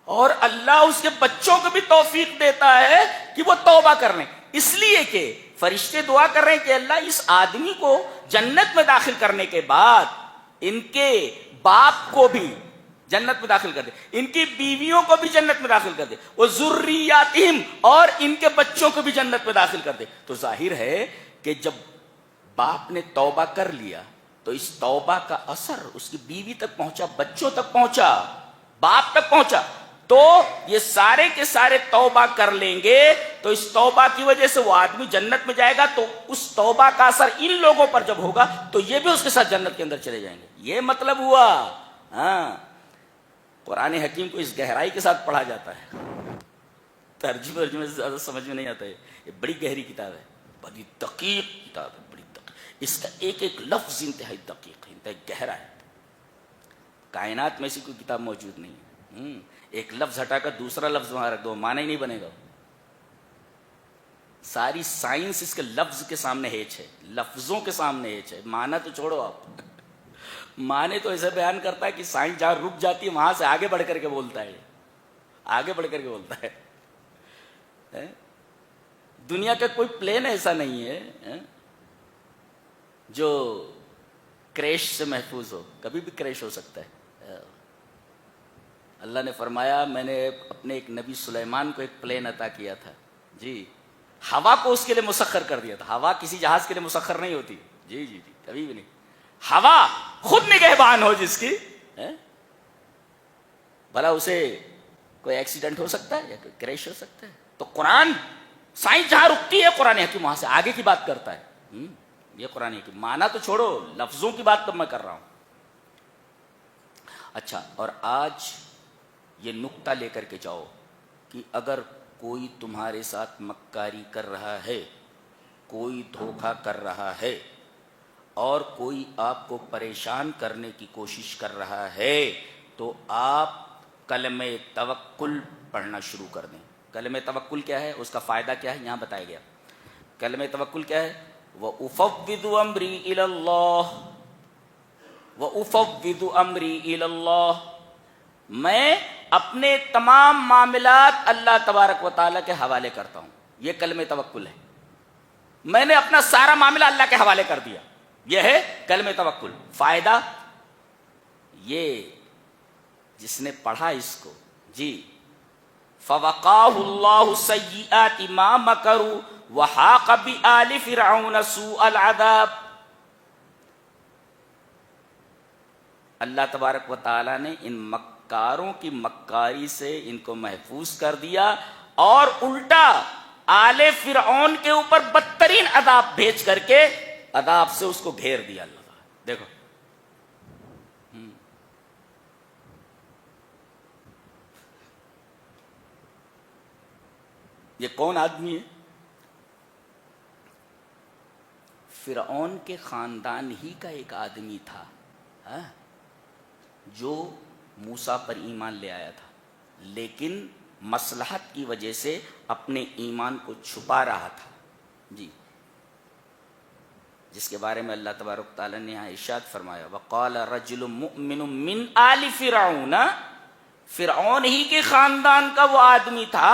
اور اللہ اس کے بچوں کو بھی توفیق دیتا ہے کہ وہ توبہ کر لیں. اس لیے کہ فرشتے دعا کر رہے ہیں کہ اللہ اس آدمی کو جنت میں داخل کرنے کے بعد ان کے باپ کو بھی جنت میں داخل کر دے، ان کی بیویوں کو بھی جنت میں داخل کر دے، وہ ذریاتہم، اور ان کے بچوں کو بھی جنت میں داخل کر دے. تو ظاہر ہے کہ جب باپ نے توبہ کر لیا تو اس توبہ کا اثر اس کی بیوی تک پہنچا، بچوں تک پہنچا، باپ تک پہنچا. تو یہ سارے کے سارے توبہ کر لیں گے تو اس توبہ کی وجہ سے وہ آدمی جنت میں جائے گا. تو اس توبہ کا اثر ان لوگوں پر جب ہوگا تو یہ بھی اس کے ساتھ جنت کے اندر چلے جائیں گے. یہ مطلب ہوا. قرآن حکیم کو اس گہرائی کے ساتھ پڑھا جاتا ہے، ترجمے سے زیادہ سمجھ میں نہیں آتا ہے. یہ بڑی گہری کتاب ہے، بڑی دقیق کتاب ہے، بڑی دقیق. اس کا ایک ایک لفظ انتہائی دقیق ہے، انتہائی گہرا ہے. کائنات میں ایسی کوئی کتاب موجود نہیں ہے. ایک لفظ ہٹا کر دوسرا لفظ وہاں رکھ دو، معنی ہی نہیں بنے گا. ساری سائنس اس کے لفظ کے سامنے ہیچ ہے، لفظوں کے سامنے ہیچ ہے. معنی تو چھوڑو آپ، معنی تو ایسے بیان کرتا ہے کہ سائنس جہاں رک جاتی ہے وہاں سے آگے بڑھ کر کے بولتا ہے، آگے بڑھ کر کے بولتا ہے. دنیا کا کوئی پلین ایسا نہیں ہے جو کریش سے محفوظ ہو، کبھی بھی کریش ہو سکتا ہے. اللہ نے فرمایا میں نے اپنے ایک نبی سلیمان کو ایک پلین عطا کیا تھا، جی، ہوا کو اس کے لیے مسخر کر دیا تھا. ہوا کسی جہاز کے لیے مسخر نہیں ہوتی، جی جی جی، کبھی بھی نہیں. ہوا خود نگہبان ہو جس کی، بھلا اسے کوئی ایکسیڈنٹ ہو سکتا ہے یا کوئی کریش ہو سکتا ہے. تو قرآن، سائنس جہاں رکتی ہے قرآن حکیم وہاں سے آگے کی بات کرتا ہے. یہ قرآن حکیم، معنی تو چھوڑو، لفظوں کی بات تو میں کر رہا ہوں. اچھا، اور آج یہ نقطہ لے کر کے جاؤ کہ اگر کوئی تمہارے ساتھ مکاری کر رہا ہے، کوئی دھوکہ کر رہا ہے، اور کوئی آپ کو پریشان کرنے کی کوشش کر رہا ہے، تو آپ کلمہ توکل پڑھنا شروع کر دیں. کلمہ توکل کیا ہے، اس کا فائدہ کیا ہے، یہاں بتایا گیا. کلمہ توکل کیا ہے؟ وَأُفَوِّضُ أَمْرِي إِلَى اللَّهِ، وَأُفَوِّضُ أَمْرِي إِلَى اللَّهِ، میں اپنے تمام معاملات اللہ تبارک و تعالیٰ کے حوالے کرتا ہوں. یہ کلمہ توکل ہے، میں نے اپنا سارا معاملہ اللہ کے حوالے کر دیا. یہ ہے کلمہ توکل. فائدہ یہ جس نے پڑھا اس کو، جی، فَوَقَاهُ اللَّهُ سَيِّئَاتِ مَا مَكَرُوا وَحَاقَ بِآلِ فِرْعَوْنَ سُوءَ الْعَذَابِ. اللہ تبارک و تعالیٰ نے ان مکاروں کی مکاری سے ان کو محفوظ کر دیا، اور الٹا آل فرعون کے اوپر بدترین عذاب بھیج کر کے عذاب سے اس کو گھیر دیا اللہ تعالیٰ۔ دیکھو یہ کون آدمی ہے؟ فرعون کے خاندان ہی کا ایک آدمی تھا جو موسیٰ پر ایمان لے آیا تھا، لیکن مصلحت کی وجہ سے اپنے ایمان کو چھپا رہا تھا، جی، جس کے بارے میں اللہ تبارک تعالیٰ نے یہاں ارشاد فرمایا وَقَالَ رَجُلٌ مُؤْمِنٌ مِّنْ آلِ فِرْعَوْنَ، فرعون ہی کے خاندان کا وہ آدمی تھا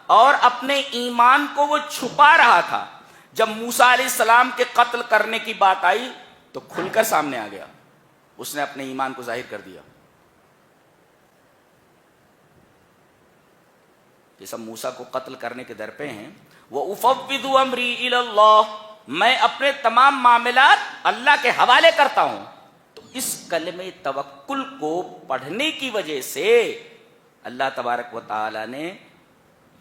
اور اپنے ایمان کو وہ چھپا رہا تھا۔ جب موسیٰ علیہ السلام کے قتل کرنے کی بات آئی تو کھل کر سامنے آ گیا، اس نے اپنے ایمان کو ظاہر کر دیا۔ یہ سب موسیٰ کو قتل کرنے کے در پہ ہیں۔ وَأُفَوِّضُ أَمْرِي إِلَى اللَّهِ، میں اپنے تمام معاملات اللہ کے حوالے کرتا ہوں۔ تو اس کلمہ توکل کو پڑھنے کی وجہ سے اللہ تبارک و تعالی نے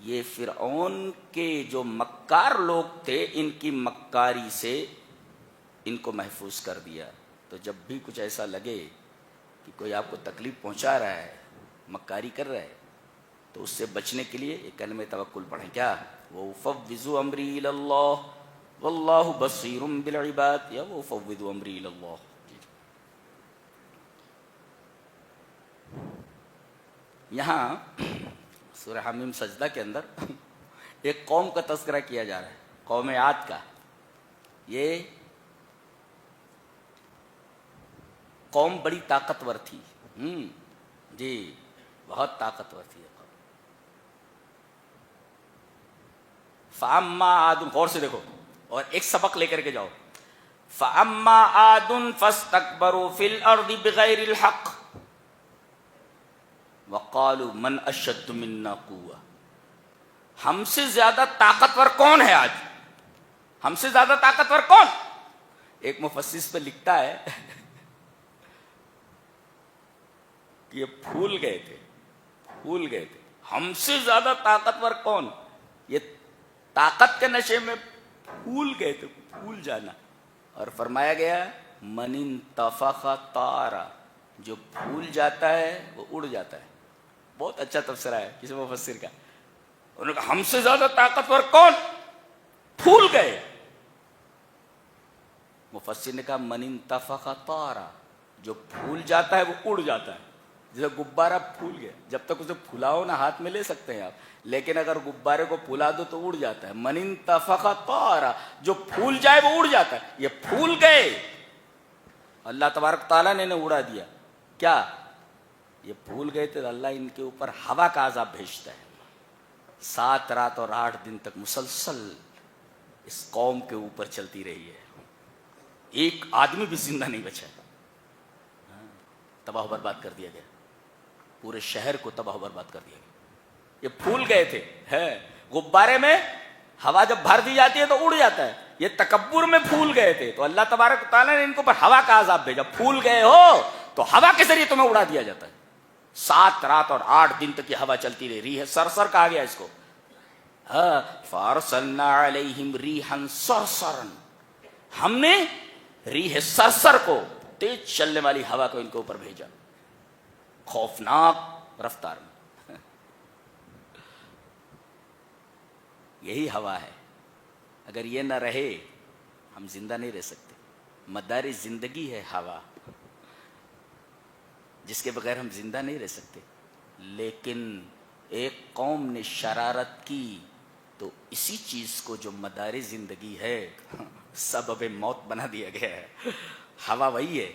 یہ فرعون کے جو مکار لوگ تھے ان کی مکاری سے ان کو محفوظ کر دیا۔ تو جب بھی کچھ ایسا لگے کہ کوئی آپ کو تکلیف پہنچا رہا ہے، مکاری کر رہا ہے، تو اس سے بچنے کے لیے یہ کلمہ توکل پڑھیں۔ کیا؟ وَأُفَوِّضُ أَمْرِي إِلَى اللَّهِ وَاللَّهُ بَصِيرٌ بِالْعِبَادِ، یا وَأُفَوِّضُ أَمْرِي إِلَى اللَّهِ۔ یہاں سورہ حمیم سجدہ کے اندر ایک قوم کا تذکرہ کیا جا رہا ہے، قوم عاد کا۔ یہ قوم بڑی طاقتور تھی، جی بہت طاقتور تھی۔ فَأَمَّا عَادٌ، غور سے دیکھو اور ایک سبق لے کر کے جاؤ۔ فَأَمَّا عَادٌ فَاسْتَكْبَرُوا فِي الْأَرْضِ بِغَيْرِ الْحَقِّ وَقَالُوا مَنْ أَشَدُّ مِنَّا قُوَّةً، ہم سے زیادہ طاقتور کون ہے آج؟ ہم سے زیادہ طاقتور کون؟ ایک مفسر اس پہ لکھتا ہے کہ یہ پھول گئے تھے، ہم سے زیادہ طاقتور کون؟ یہ طاقت کے نشے میں پھول گئے تھے، پھول جانا۔ اور فرمایا گیا من انتفخ طار، جو پھول جاتا ہے وہ اڑ جاتا ہے۔ بہت اچھا تفسیر ہے کسی مفسر کا، انہوں نے کہا ہم سے زیادہ طاقتور کون؟ پھول گئے۔ مفسر نے کہا من انتفخ طار، جو پھول جاتا ہے وہ اڑ جاتا ہے۔ جیسے غبارہ پھول گیا، جب تک اسے پھلاؤ نہ ہاتھ میں لے سکتے ہیں آپ، لیکن اگر غبارے کو پھلا دو تو اڑ جاتا ہے۔ من انتفخ طار، جو پھول جائے وہ اڑ جاتا ہے۔ یہ پھول گئے، اللہ تبارک تعالیٰ نے انہیں اڑا دیا۔ کیا یہ پھول گئے تھے؟ اللہ ان کے اوپر ہوا کا عذاب بھیجتا ہے، 7 رات اور 8 دن تک مسلسل اس قوم کے اوپر چلتی رہی ہے، ایک آدمی بھی زندہ نہیں بچا، تباہ و برباد کر دیا گیا، پورے شہر کو تباہ و برباد کر دیا گیا۔ یہ پھول گئے تھے، غبارے میں ہوا جب بھر دی جاتی ہے تو اڑ جاتا ہے، یہ تکبر میں پھول گئے تھے تو اللہ تبارک تعالیٰ نے ان کو پر ہوا کا عذاب بھیجا۔ پھول گئے ہو تو ہوا کے ذریعے تمہیں اڑا دیا جاتا ہے۔ 7 رات اور 8 دن تک یہ ہوا چلتی رہی، ریح صرصر کہا گیا اس کو۔ فَأَرْسَلْنَا عَلَيْهِمْ رِيحًا صَرْصَرًا، ہم نے ریح صرصر کو، تیز چلنے والی ہوا کو ان کے اوپر بھیجا، خوفناک رفتار میں۔ یہی ہوا ہے، اگر یہ نہ رہے ہم زندہ نہیں رہ سکتے۔ مدار زندگی ہے ہوا، جس کے بغیر ہم زندہ نہیں رہ سکتے۔ لیکن ایک قوم نے شرارت کی تو اسی چیز کو جو مدار زندگی ہے سبب موت بنا دیا گیا ہے۔ ہوا وہی ہے،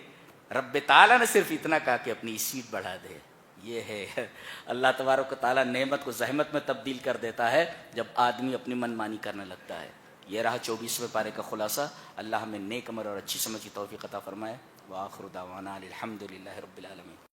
رب تعالیٰ نے صرف اتنا کہا کہ اپنی اسپیڈ بڑھا دے۔ یہ ہے اللہ تبارک و تعالیٰ نعمت کو زحمت میں تبدیل کر دیتا ہے جب آدمی اپنی من مانی کرنے لگتا ہے۔ یہ رہا 24ویں پارے کا خلاصہ۔ اللہ ہمیں نیک عمل اور اچھی سمجھ کی توفیق عطا فرمائے۔ وآخر دعوانا الحمد للہ رب العالمین۔